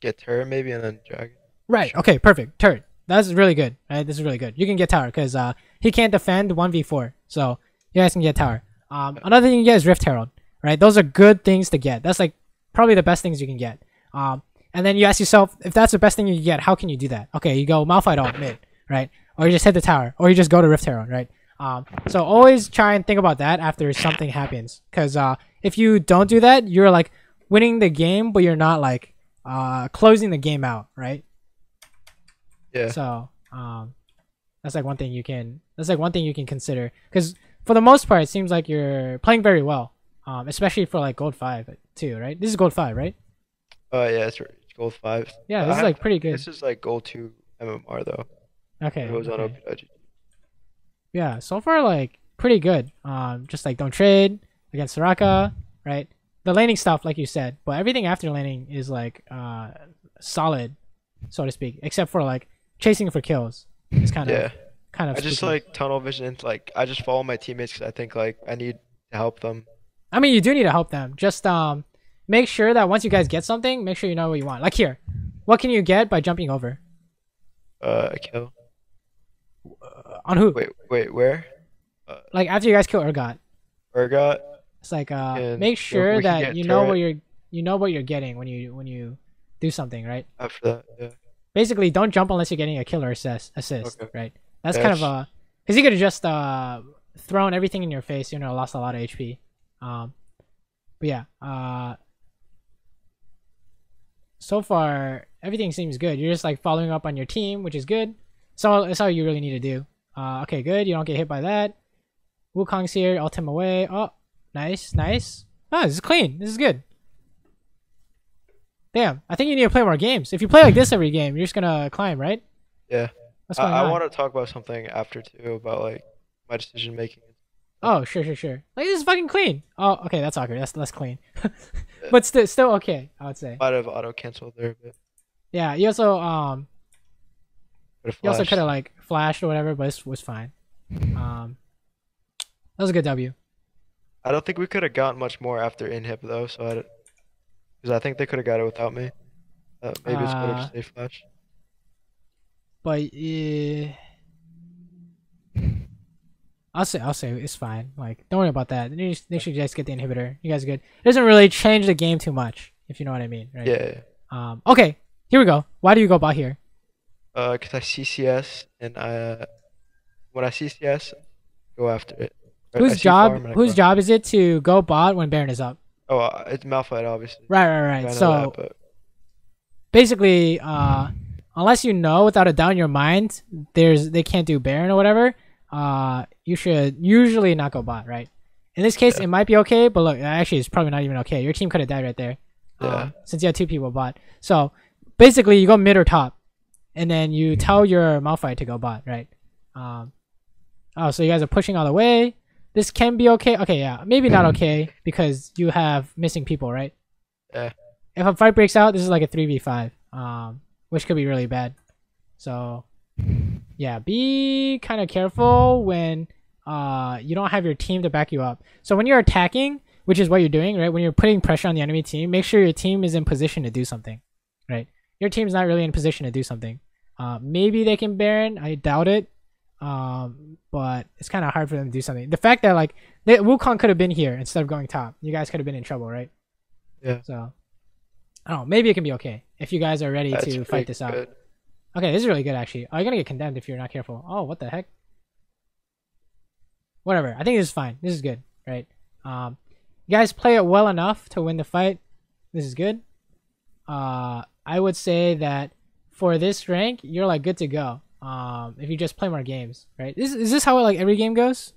Get turret maybe and then dragon. Right. Okay. Perfect. Turret. That's really good. Right. This is really good. You can get tower because he can't defend 1v4, so you guys can get tower. Another thing you get is Rift Herald. Right. Those are good things to get. That's like probably the best things you can get. And then you ask yourself, if that's the best thing you can get, how can you do that? Okay, you go Malphite ult mid, right? Or you just hit the tower, or you just go to Rift Herald, right? So always try and think about that after something happens, because if you don't do that, you're like winning the game, but you're not like closing the game out, right? Yeah. So that's like one thing you can consider, because for the most part, it seems like you're playing very well, especially for like gold 5 too, right? This is gold 5, right? Yeah, it's gold 5. Yeah, this is like pretty good. This is like gold 2 MMR though. Okay. It goes on Okay. OPW. Yeah, so far like pretty good. Just like don't trade against Soraka, right? The laning stuff, like you said, but everything after laning is like solid, so to speak, except for like chasing for kills. It's kind of I just spooky. like tunnel vision into like I just follow my teammates because I think like I need to help them. I mean, you do need to help them. Just make sure that once you guys get something, make sure you know what you want. Like here, what can you get by jumping over? A kill. On who? Wait, where? Like after you guys kill Urgot, Urgot. it's like And make sure we can that get you know turret. what you're getting when you do something, right? After that, yeah. Basically, don't jump unless you're getting a kill or assist, Okay. right? That's Yeah, kind of a because you could have just thrown everything in your face, lost a lot of HP. But yeah, so far everything seems good. You're just like following up on your team, which is good. So that's all you really need to do. Okay, good. You don't get hit by that. Wukong's here. Ult him away. Oh, nice, nice. Oh, this is clean. This is good. Damn, I think you need to play more games. If you play like this every game, you're just gonna climb, right? Yeah. What's going I on? want to talk about something after too about like my decision making. Oh, sure. Like this is fucking clean. Oh, okay, that's awkward. That's less clean, but still okay. I would say. Might have auto canceled there a bit. Yeah, you also But you also could have like flashed or whatever, but it was fine. That was a good W. I don't think we could have gotten much more after inhib though, so because I think they could have got it without me. Maybe it's better to stay flash. But I'll say it's fine. Like, don't worry about that. They should just get the inhibitor. You guys are good. It doesn't really change the game too much, if you know what I mean, right? Yeah. Okay, here we go. Why do you go bot here? Because I CCS and when I CCS, go after it. Whose job is it to go bot when Baron is up? Oh, it's Malphite obviously. Right. I know So that, but basically, unless you know without a doubt in your mind, they can't do Baron or whatever. You should usually not go bot, right? In this case, it might be okay, but look, actually, it's probably not even okay. Your team could have died right there, since you had 2 people bot. So basically, you go mid or top, and then you tell your Malphite to go bot, right? Oh, so you guys are pushing all the way. This can be okay. Okay, yeah, maybe not okay because you have missing people, right? Yeah. If a fight breaks out, this is like a 3v5, which could be really bad. So yeah, be kind of careful when you don't have your team to back you up. So when you're attacking, which is what you're doing, right? When you're putting pressure on the enemy team, make sure your team is in position to do something, right? Your team's not really in position to do something. Maybe they can Baron. I doubt it. But it's kind of hard for them to do something. The fact that like Wukong could have been here instead of going top, you guys could have been in trouble, right? Yeah. So I don't know. Maybe it can be okay if you guys are ready to fight this out. Okay, this is really good actually. Oh, you're gonna get condemned if you're not careful. Oh, what the heck? Whatever. I think this is fine. This is good, right? You guys play it well enough to win the fight. This is good. I would say that for this rank, you're like good to go. If you just play more games, right? Is this how like every game goes?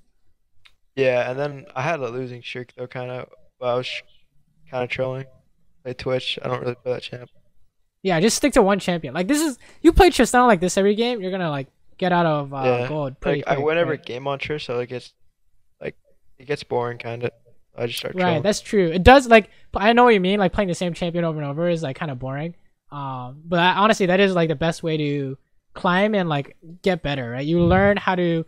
Yeah, and then I had a losing streak though, kind of. I was kind of trolling. Play Twitch. I don't really play that champ. Yeah, just stick to one champion. Like this is you play Tristana like this every game, you're gonna like get out of Yeah, gold pretty like I quick. win every Right? game on Trish, so it gets boring kind of. I just start Right, trolling. that's true. It does like I know what you mean. Like playing the same champion over and over is like kind of boring. But honestly, that is like the best way to climb and like get better. Right, you learn how to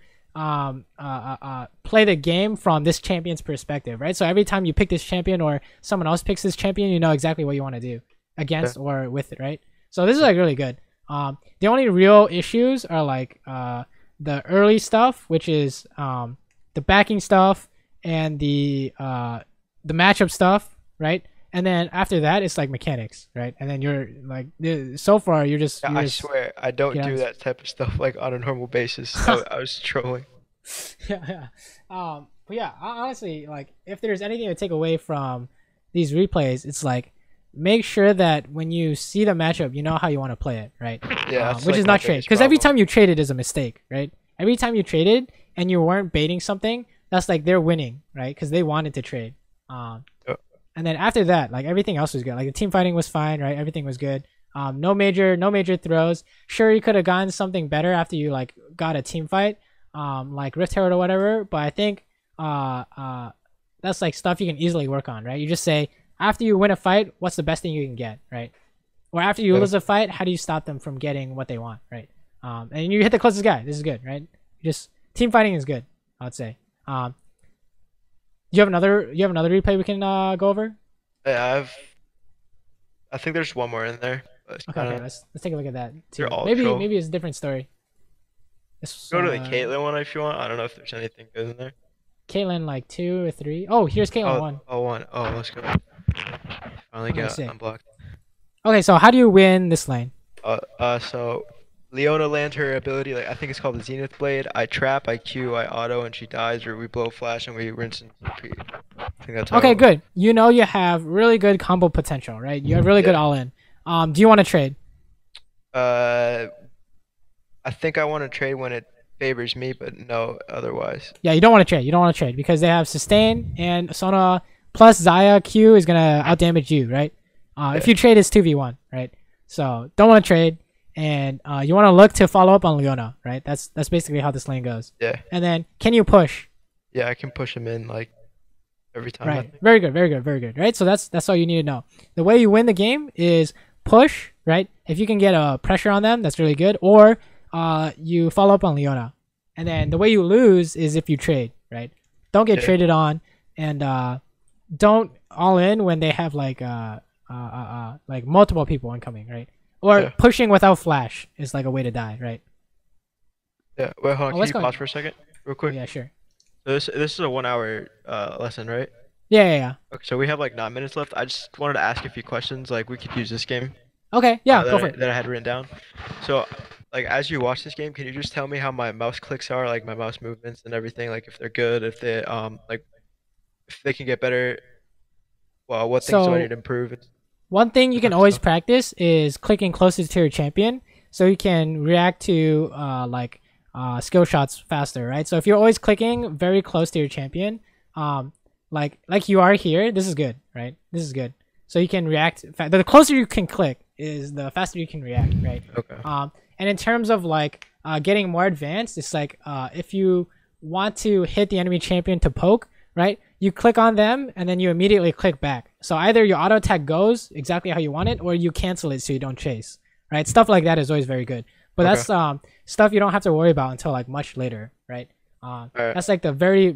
play the game from this champion's perspective. Right, so every time you pick this champion or someone else picks this champion, you know exactly what you want to do against or with it. Right, so this is like really good. The only real issues are like the early stuff, which is the backing stuff and the matchup stuff, right? And then after that, it's like mechanics, right? And then you're like, so far you're just. Yeah, You're I just swear I don't do that type of stuff like on a normal basis. I was trolling. yeah, yeah. But yeah, honestly, like if there's anything to take away from these replays, it's like make sure that when you see the matchup, you know how you want to play it, right? Yeah, that's Which like is my not trade, biggest because every problem. time you traded is a mistake, right? Every time you traded and you weren't baiting something, that's like they're winning, right? Because they wanted to trade. Yep. And then after that, like everything else was good. Like the team fighting was fine, right? Everything was good. No major throws. Sure, you could have gotten something better after you like got a team fight, like Rift Herald or whatever. But I think that's like stuff you can easily work on, right? You just say after you win a fight, what's the best thing you can get, right? Or after you lose a fight, how do you stop them from getting what they want, right? And you hit the closest guy. This is good, right? Just team fighting is good, I would say. You have another replay we can go over? Yeah, I think there's one more in there. But it's Okay, kinda, let's take a look at that too. they're all Maybe troll. maybe it's a different story. It's, Go to the Caitlyn one if you want. I don't know if there's anything good in there. Caitlyn like 2 or 3. Oh, here's Caitlyn 1. Oh, one. Oh, let's go. Finally Okay, got sick. unblocked. Okay, so how do you win this lane? So Leona lands her ability, like I think it's called the Zenith Blade. I trap, I Q, I auto, and she dies, or we blow flash and we rinse and repeat. I think that's how Okay, it good. You know you have really good combo potential, right? You have really good all in. Do you want to trade? I think I want to trade when it favors me, but no otherwise. Yeah, you don't want to trade. You don't want to trade because they have sustain and Sona plus Zaya Q is gonna outdamage you, right? If you trade, it's 2v1, right? So don't want to trade, and you want to look to follow up on Leona, right? That's basically how this lane goes. Yeah. And then can you push? Yeah, I can push him in like every time. Right. Very good. Very good. Very good. Right. So that's all you need to know. The way you win the game is push, right? If you can get a pressure on them, that's really good. Or you follow up on Leona. And then the way you lose is if you trade, right? Don't get traded on, and don't all in when they have like multiple people incoming, right? Or pushing without flash is like a way to die, right? Yeah. Wait, hold on. Can you pause for a second, real quick? Yeah, sure. So this is a 1 hour lesson, right? Yeah. Okay, so we have like 9 minutes left. I just wanted to ask a few questions. Like we could use this game. Okay. Yeah. Go for it. That I had written down. So, like as you watch this game, can you just tell me how my mouse clicks are, like my mouse movements and everything, like if they're good, if they like if they can get better, well, what things do I need to improve? One thing you can always practice is clicking closest to your champion, so you can react to skill shots faster, right? So if you're always clicking very close to your champion, like you are here, this is good, right? This is good. So you can react. The closer you can click is the faster you can react, right? Okay. And in terms of like getting more advanced, it's like if you want to hit the enemy champion to poke, right? You click on them and then you immediately click back. So either your auto attack goes exactly how you want it, or you cancel it so you don't chase, right? Stuff like that is always very good. but Okay. that's stuff you don't have to worry about until like much later, right? All right. That's like the very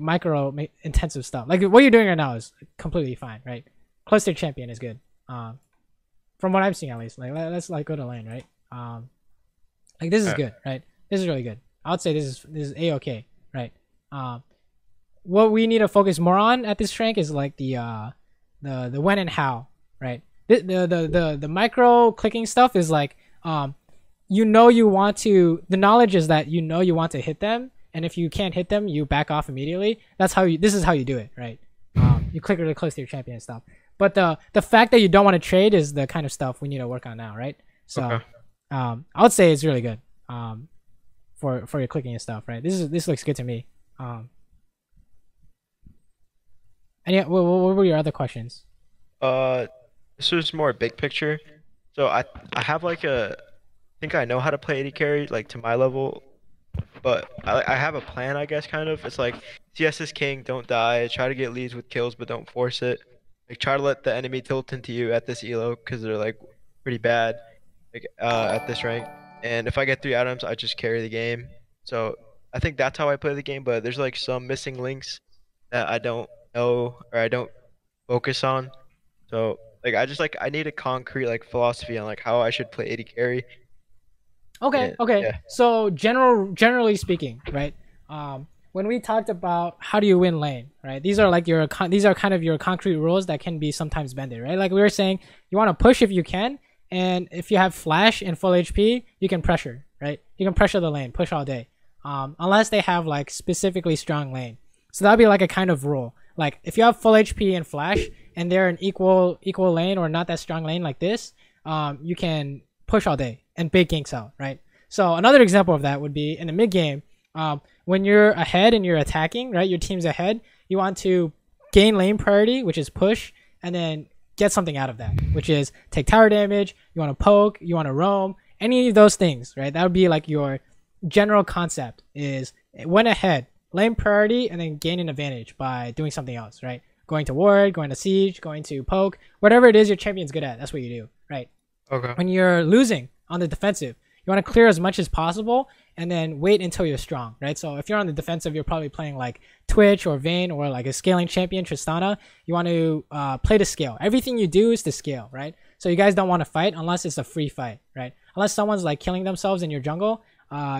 intensive stuff. Like what you're doing right now is completely fine, right? Close to champion is good. From what I'm seeing at least. Like let's like go to lane, right? Like this All is right. good, right? This is really good. I would say this is a okay, right? What we need to focus more on at this rank is like the when and how, right? The micro clicking stuff is like you want to, the knowledge is that you want to hit them, and if you can't hit them you back off immediately. This is how you do it, right? You click really close to your champion and stuff, but the fact that you don't want to trade is the kind of stuff we need to work on now, right? So Okay. I would say it's really good for your clicking and stuff, right? This looks good to me. And yeah, what were your other questions? Uh, this was more big picture. So I have like I think I know how to play AD carry like to my level, but I have a plan, I guess, kind of. It's like CS is king, don't die, try to get leads with kills, but don't force it. Like try to let the enemy tilt into you at this elo because they're like pretty bad like at this rank. And if I get 3 items, I just carry the game. So I think that's how I play the game, but there's like some missing links that I don't know or I don't focus on. So like I just like I need a concrete like philosophy on like how I should play AD carry. Okay, And okay. yeah. So generally speaking, right? When we talked about how do you win lane, right? These are like these are kind of your concrete rules that can be sometimes bended, right? Like we were saying, you want to push if you can, and if you have flash and full HP, you can pressure, right? You can pressure the lane, push all day, unless they have like specifically strong lane. So that'd be like a kind of rule. Like if you have full HP and flash, and they're an equal lane or not that strong lane like this, you can push all day and bait ganks out, right? So another example of that would be in the mid game, when you're ahead and you're attacking, right? Your team's ahead. You want to gain lane priority, which is push, and then get something out of that, which is take tower damage. You want to poke. You want to roam. Any of those things, right? That would be like your general concept is when ahead, lane priority, and then gain an advantage by doing something else, right? Going to ward, going to siege, going to poke, whatever it is your champion's good at. That's what you do, right? Okay. When you're losing on the defensive, you want to clear as much as possible and then wait until you're strong, right? So if you're on the defensive, you're probably playing like Twitch or Vayne or like a scaling champion, Tristana. You want to play to scale. Everything you do is to scale, right? So you guys don't want to fight unless it's a free fight, right? Unless someone's like killing themselves in your jungle,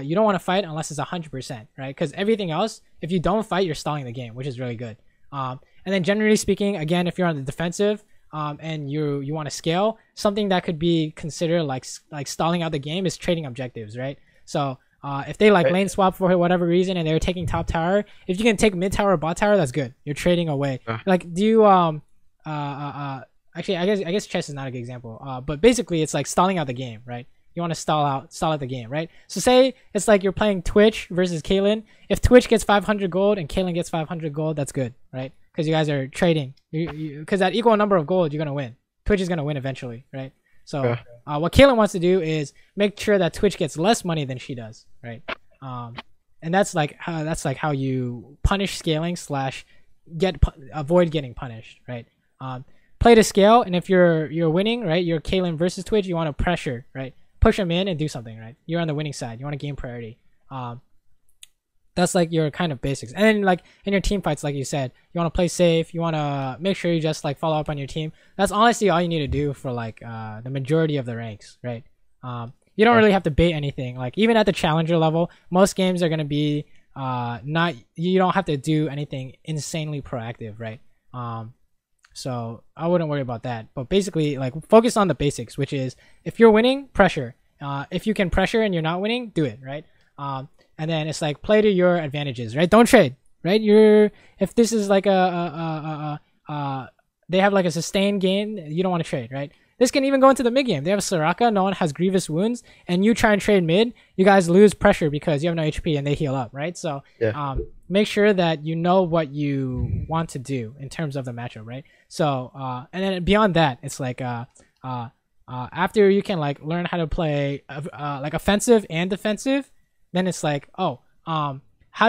you don't want to fight unless it's 100%, right? Because everything else, if you don't fight, you're stalling the game, which is really good. And then generally speaking, again, if you're on the defensive, and you want to scale, something that could be considered like stalling out the game is trading objectives, right? So if they like Right. lane swap for whatever reason and they're taking top tower, if you can take mid tower or bot tower, that's good. You're trading away. Like do you actually I guess chess is not a good example. But basically it's like stalling out the game, right? You want to stall out the game, right? So say it's like you're playing Twitch versus Caitlyn. If Twitch gets 500 gold and Caitlyn gets 500 gold, that's good, right? Because you guys are trading. Because at equal number of gold, you're gonna win. Twitch is gonna win eventually, right? So what Caitlyn wants to do is make sure that Twitch gets less money than she does, right? And that's like how you punish scaling slash avoid getting punished, right? Play to scale, and if you're winning, right? You're Caitlyn versus Twitch. You want to pressure, right? Push them in and do something, right? You're on the winning side. You want to gain priority. That's like your kind of basics. And then like in your team fights, like you said, you want to play safe. You want to make sure you just like follow up on your team. That's honestly all you need to do for like the majority of the ranks, right? You don't really have to bait anything. Like even at the challenger level, most games are gonna be not. You don't have to do anything insanely proactive, right? So I wouldn't worry about that. But basically, like focus on the basics, which is if you're winning, pressure. If you can pressure and you're not winning, do it, right? And then it's like play to your advantages, right? Don't trade, right? If this is like they have like a sustained gain, you don't want to trade, right? This can even go into the mid game. They have Soraka, no one has grievous wounds, and you try and trade mid, you guys lose pressure because you have no HP and they heal up, right? So Yeah. make sure that you know what you want to do in terms of the matchup, right? So and then beyond that, it's like after you can like learn how to play like offensive and defensive, then it's like how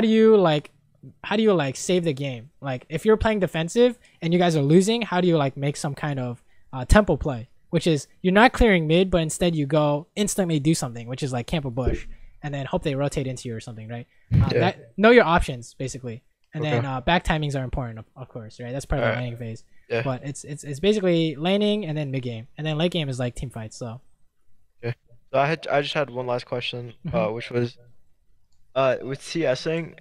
do you like save the game? Like if you're playing defensive and you guys are losing, how do you like make some kind of tempo play which is you're not clearing mid, but instead you go instantly do something, which is like camp a bush, and then hope they rotate into you or something, right? Yeah. Know your options basically, and Okay. then back timings are important, of course, right? That's part of the Alright. laning phase. Yeah. But it's basically laning and then mid game, and then late game is like team fights. So Okay. So I just had one last question, Mhm. which was with CSing,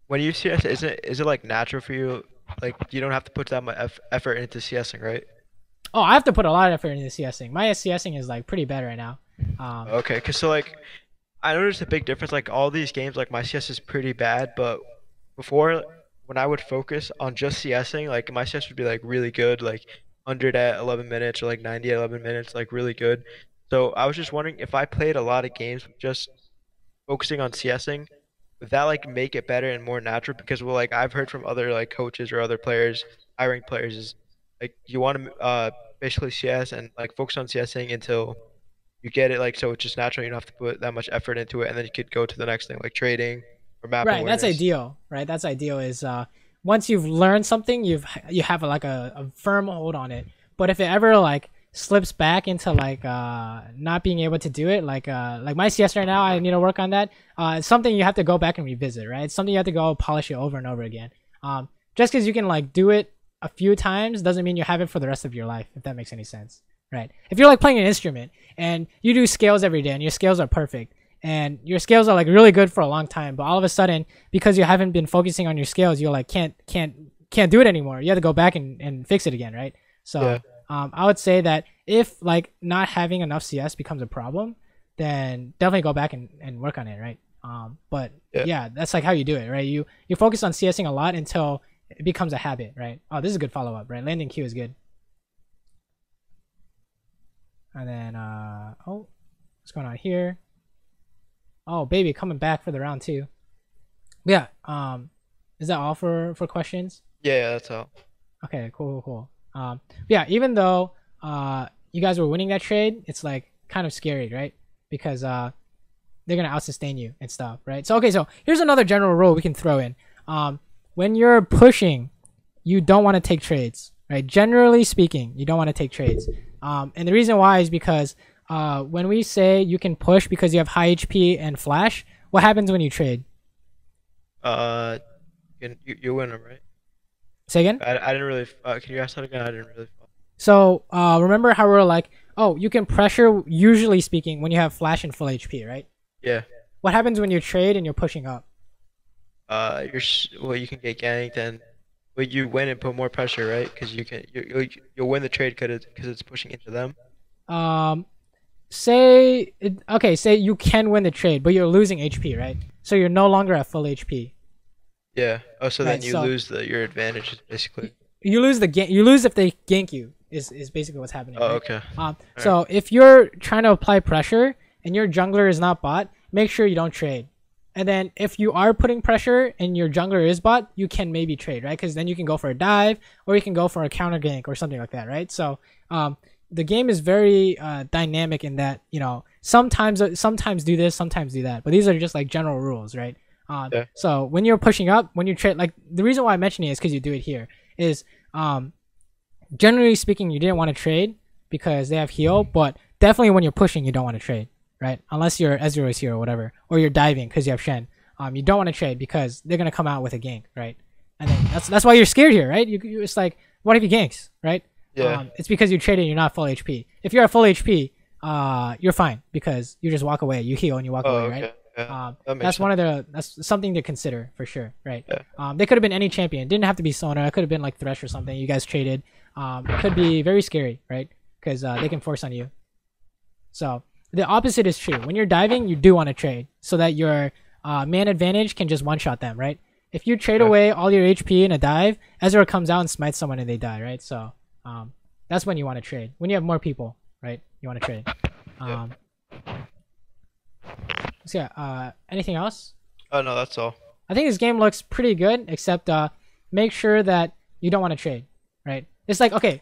when you CS, is it like natural for you? Like you don't have to put that much effort into CSing, right? oh, I have to put a lot of effort into CSing. My CSing is like pretty bad right now. Okay, cause so like I noticed a big difference. Like all these games, like my CS is pretty bad, but before when I would focus on just CSing, like my CS would be like really good, like 100 at 11 minutes or like 90 at 11 minutes, like really good. So I was just wondering if I played a lot of games with just focusing on CSing, would that like make it better and more natural? Because well, like I've heard from other like coaches or other players, high ranked players, is like you want to basically CS and like focus on CSing until you get it like so it's just natural. You don't have to put that much effort into it, and then you could go to the next thing like trading or map Right, that's awareness. ideal. Right, that's ideal. Is once you've learned something, you have like a firm hold on it. But if it ever like slips back into like not being able to do it, like my CS right now, I need to work on that. It's something you have to go back and revisit. Right, it's something you have to go polish it over and over again. Just because you can like do it a few times doesn't mean you have it for the rest of your life. If that makes any sense. Right. If you're like playing an instrument and you do scales every day and your scales are perfect and your scales are like really good for a long time, but all of a sudden because you haven't been focusing on your scales, you're like can't do it anymore. You have to go back and fix it again, right? So Yeah, I would say that if like not having enough CS becomes a problem, then definitely go back and work on it, right? But yeah. yeah, that's like how you do it, right? You focus on CSing a lot until it becomes a habit, right? Oh, this is a good follow up, right? Landing Q is good. And then oh, what's going on here? Oh, baby, coming back for the round two. Yeah. Is that all for questions? Yeah, that's all. Okay, cool. Yeah. Even though you guys were winning that trade, it's like kind of scary, right? Because they're gonna outsustain you and stuff, right? So okay, so here's another general rule we can throw in. When you're pushing, you don't want to take trades, right? Generally speaking, you don't want to take trades. And the reason why is because when we say you can push because you have high HP and flash, what happens when you trade? Uh, you win them, right? Say again. I didn't really. Can you ask that again? I didn't really. So remember how we're like, oh, you can pressure, usually speaking, when you have flash and full HP, right? Yeah. What happens when you trade and you're pushing up? Well, you can get ganked and but you win and put more pressure, right? Because you'll win the trade because it's pushing into them. Um, say you can win the trade, but you're losing HP, right? So you're no longer at full HP, Yeah. Oh, so then right? you So lose your advantage y- basically. you lose the game. You lose if they gank you. Is basically what's happening, Oh, right? okay. All right. So if you're trying to apply pressure and your jungler is not bot, make sure you don't trade. And then if you are putting pressure and your jungler is bot, you can maybe trade, right? Because then you can go for a dive or you can go for a counter gank or something like that, right? So the game is very dynamic in that, you know, sometimes do this, sometimes do that. But these are just like general rules, right? Yeah. So when you're pushing up, when you trade, like the reason why I'm mentioning it is because you do it here is generally speaking, you didn't want to trade because they have heal, but definitely when you're pushing, you don't want to trade, right? Unless you're Ezreal is here or whatever, or you're diving because you have Shen. You don't want to trade because they're gonna come out with a gank, right? And then that's why you're scared here, right? It's like, what if he ganks, right? Yeah. It's because you traded, you're not full HP. If you're at full HP, you're fine because you just walk away, you heal and you walk Oh, away, okay. right? Yeah. That makes That's sense. that's something to consider for sure, right? Yeah. They could have been any champion. It didn't have to be Sona. It could have been like Thresh or something. You guys traded. It could be very scary, right? Because they can force on you. So the opposite is true. When you're diving, you do want to trade so that your man advantage can just one shot them, right? If you trade Yeah. away all your HP in a dive, Ezra comes out and smites someone and they die, right? So that's when you want to trade. When you have more people, right? You want to trade. Yeah. So yeah, anything else? Oh no, that's all. I think this game looks pretty good, except make sure that you don't want to trade, right? It's like, okay,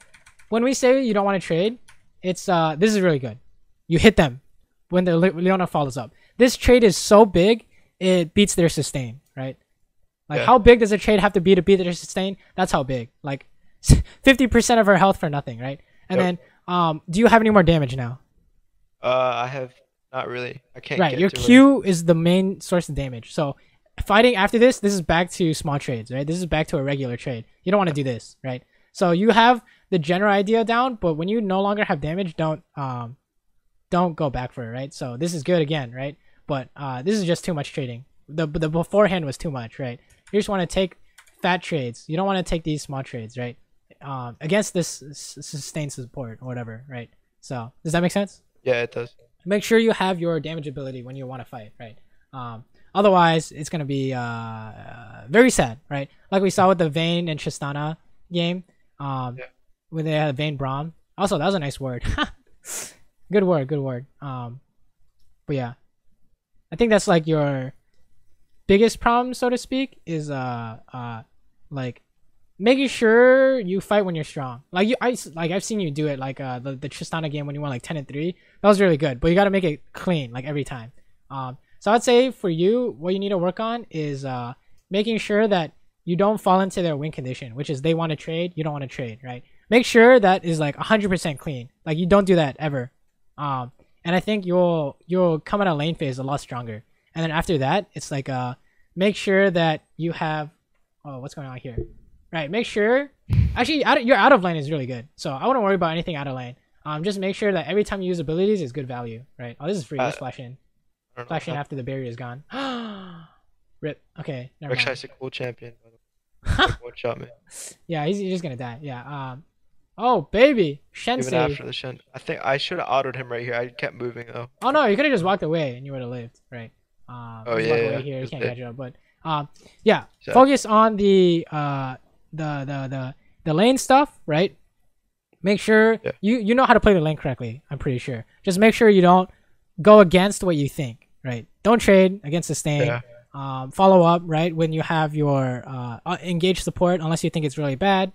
when we say you don't want to trade, it's this is really good. You hit them when the Leona follows up. This trade is so big, it beats their sustain, right? Like Yeah. how big does a trade have to be their sustain? That's how big. Like 50% of her health for nothing, right? And Yep. then Do you have any more damage now? I have not really. I can't Right, get your to it. Q is the main source of damage. So fighting after this is back to small trades, right? This is back to a regular trade. You don't want to do this, right? So you have the general idea down, but when you no longer have damage, don't go back for it, right? So this is good again, right? But this is just too much trading. The beforehand was too much, right? You just want to take fat trades. You don't want to take these small trades, right? Against this sustained support or whatever, right? So does that make sense? Yeah, it does. Make sure you have your damage ability when you want to fight, right? Otherwise, it's gonna be very sad, right? Like we saw with the Vayne and Tristana game, Yeah. when they had Vayne Braum. Also, that was a nice word. Good word, good word. But yeah, I think that's like your biggest problem, so to speak, is like making sure you fight when you're strong. Like I've seen you do it, like the Tristana game when you won like 10-3. That was really good, but you got to make it clean like every time. So I'd say for you, what you need to work on is making sure that you don't fall into their win condition, which is they want to trade, you don't want to trade, right? Make sure that is like 100% clean. Like you don't do that ever. And I think you'll come out of lane phase a lot stronger. And then after that, it's like make sure that you have what's going on here, right? Make sure actually your out of lane is really good, so I wouldn't worry about anything out of lane. Just make sure that every time you use abilities is good value, right? Oh, this is free. Let's flash in. I don't know. Flash in after the barrier is gone. Rip. Okay, never Rek'Sai's mind. a cool champion, by the way. Like, one shot me. Yeah, he's just gonna die. Yeah. Oh baby, Even Shensei. after the Shen. I think I should have autoed him right here. I kept moving though. Oh no, you could have just walked away and you would have lived, right? Oh Just yeah, walk yeah. away here. You Just can't did. catch up. But yeah. So, Focus on the lane stuff, right? Make sure yeah. you know how to play the lane correctly. I'm pretty sure. Just make sure you don't go against what you think, right? Don't trade against sustain. Yeah. Follow up, right? When you have your engage support, unless you think it's really bad.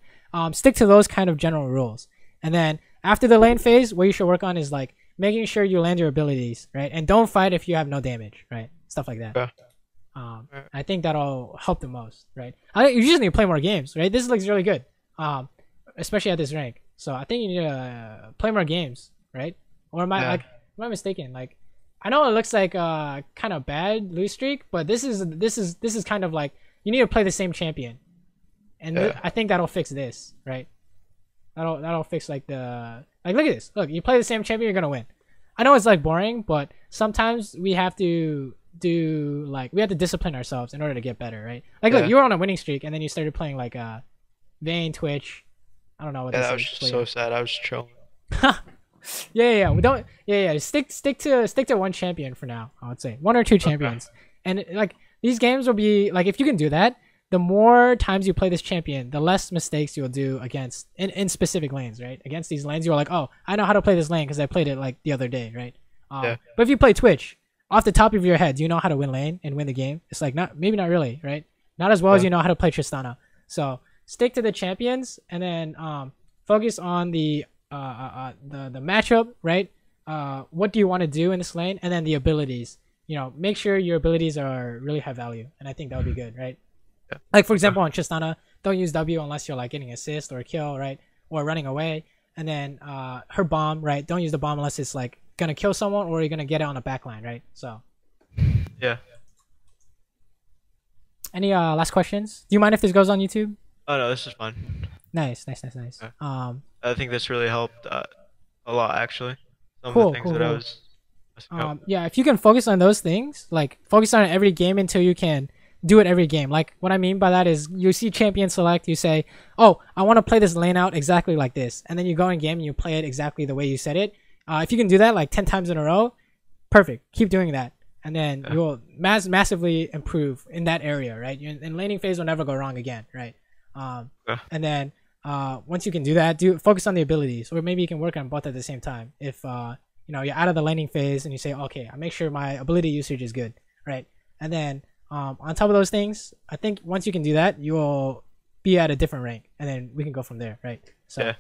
Stick to those kind of general rules. And then after the lane phase, what you should work on is like making sure you land your abilities, right? And don't fight if you have no damage, right? Stuff like that. Yeah. I think that'll help the most, right? You just need to play more games, right? This looks really good, especially at this rank. So I think you need to play more games, right? Or Yeah. am I mistaken? Like, I know it looks like kind of bad lose streak, but this is kind of like you need to play the same champion, and Yeah. I think that'll fix this, right? That'll fix like look at this. Look, you play the same champion, you're gonna win. I know it's like boring, but sometimes we have to discipline ourselves in order to get better, right? Like, Yeah. look, you were on a winning streak, and then you started playing like Vayne, Twitch. I don't know what Yeah, this that was is. just but so sad. I was chilling. yeah. We don't. Yeah. Stick to one champion for now. I would say one or two champions, and like these games will be like if you can do that, the more times you play this champion, the less mistakes you'll do against in specific lanes, right? Against these lanes, you're like, oh, I know how to play this lane because I played it like the other day, right? Yeah. But if you play Twitch, off the top of your head, do you know how to win lane and win the game? It's like not really, right? Not as well as Yeah. you know how to play Tristana. So stick to the champions and then focus on the matchup, right? What do you want to do in this lane, and then the abilities. You know, make sure your abilities are really high value, and I think that would be good, right? Yeah. Like for example, on Tristana, don't use W unless you're like getting assist or a kill, right? Or running away. And then her bomb, right? Don't use the bomb unless it's like gonna kill someone or you're gonna get it on a backline, right? So Yeah. any last questions? Do you mind if this goes on YouTube? Oh no, this is fun. Nice. Yeah. Um, I think this really helped a lot actually. Some Cool, of the things cool, that I cool. was messing up. yeah, if you can focus on those things, like focus on it every game until you can do it every game. Like what I mean by that is you see champion select, you say, oh, I want to play this lane out exactly like this. And then you go in game and you play it exactly the way you said it. If you can do that like 10 times in a row, perfect. Keep doing that. And then Yeah. you'll massively improve in that area, right? And laning phase will never go wrong again, right? Yeah. And then once you can do that, focus on the abilities, or maybe you can work on both at the same time. If you know you're out of the laning phase and you say, okay, I make sure my ability usage is good, right? And then on top of those things, I think once you can do that, you will be at a different rank, and then we can go from there, right? So, Yeah.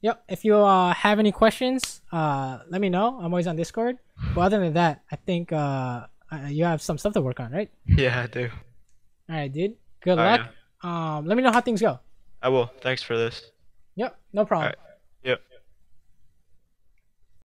yep. If you have any questions, let me know. I'm always on Discord. But other than that, I think you have some stuff to work on, right? Yeah, I do. All right, dude. Good All right, luck. Let me know how things go. I will. Thanks for this. Yep, no problem. All right. Yep.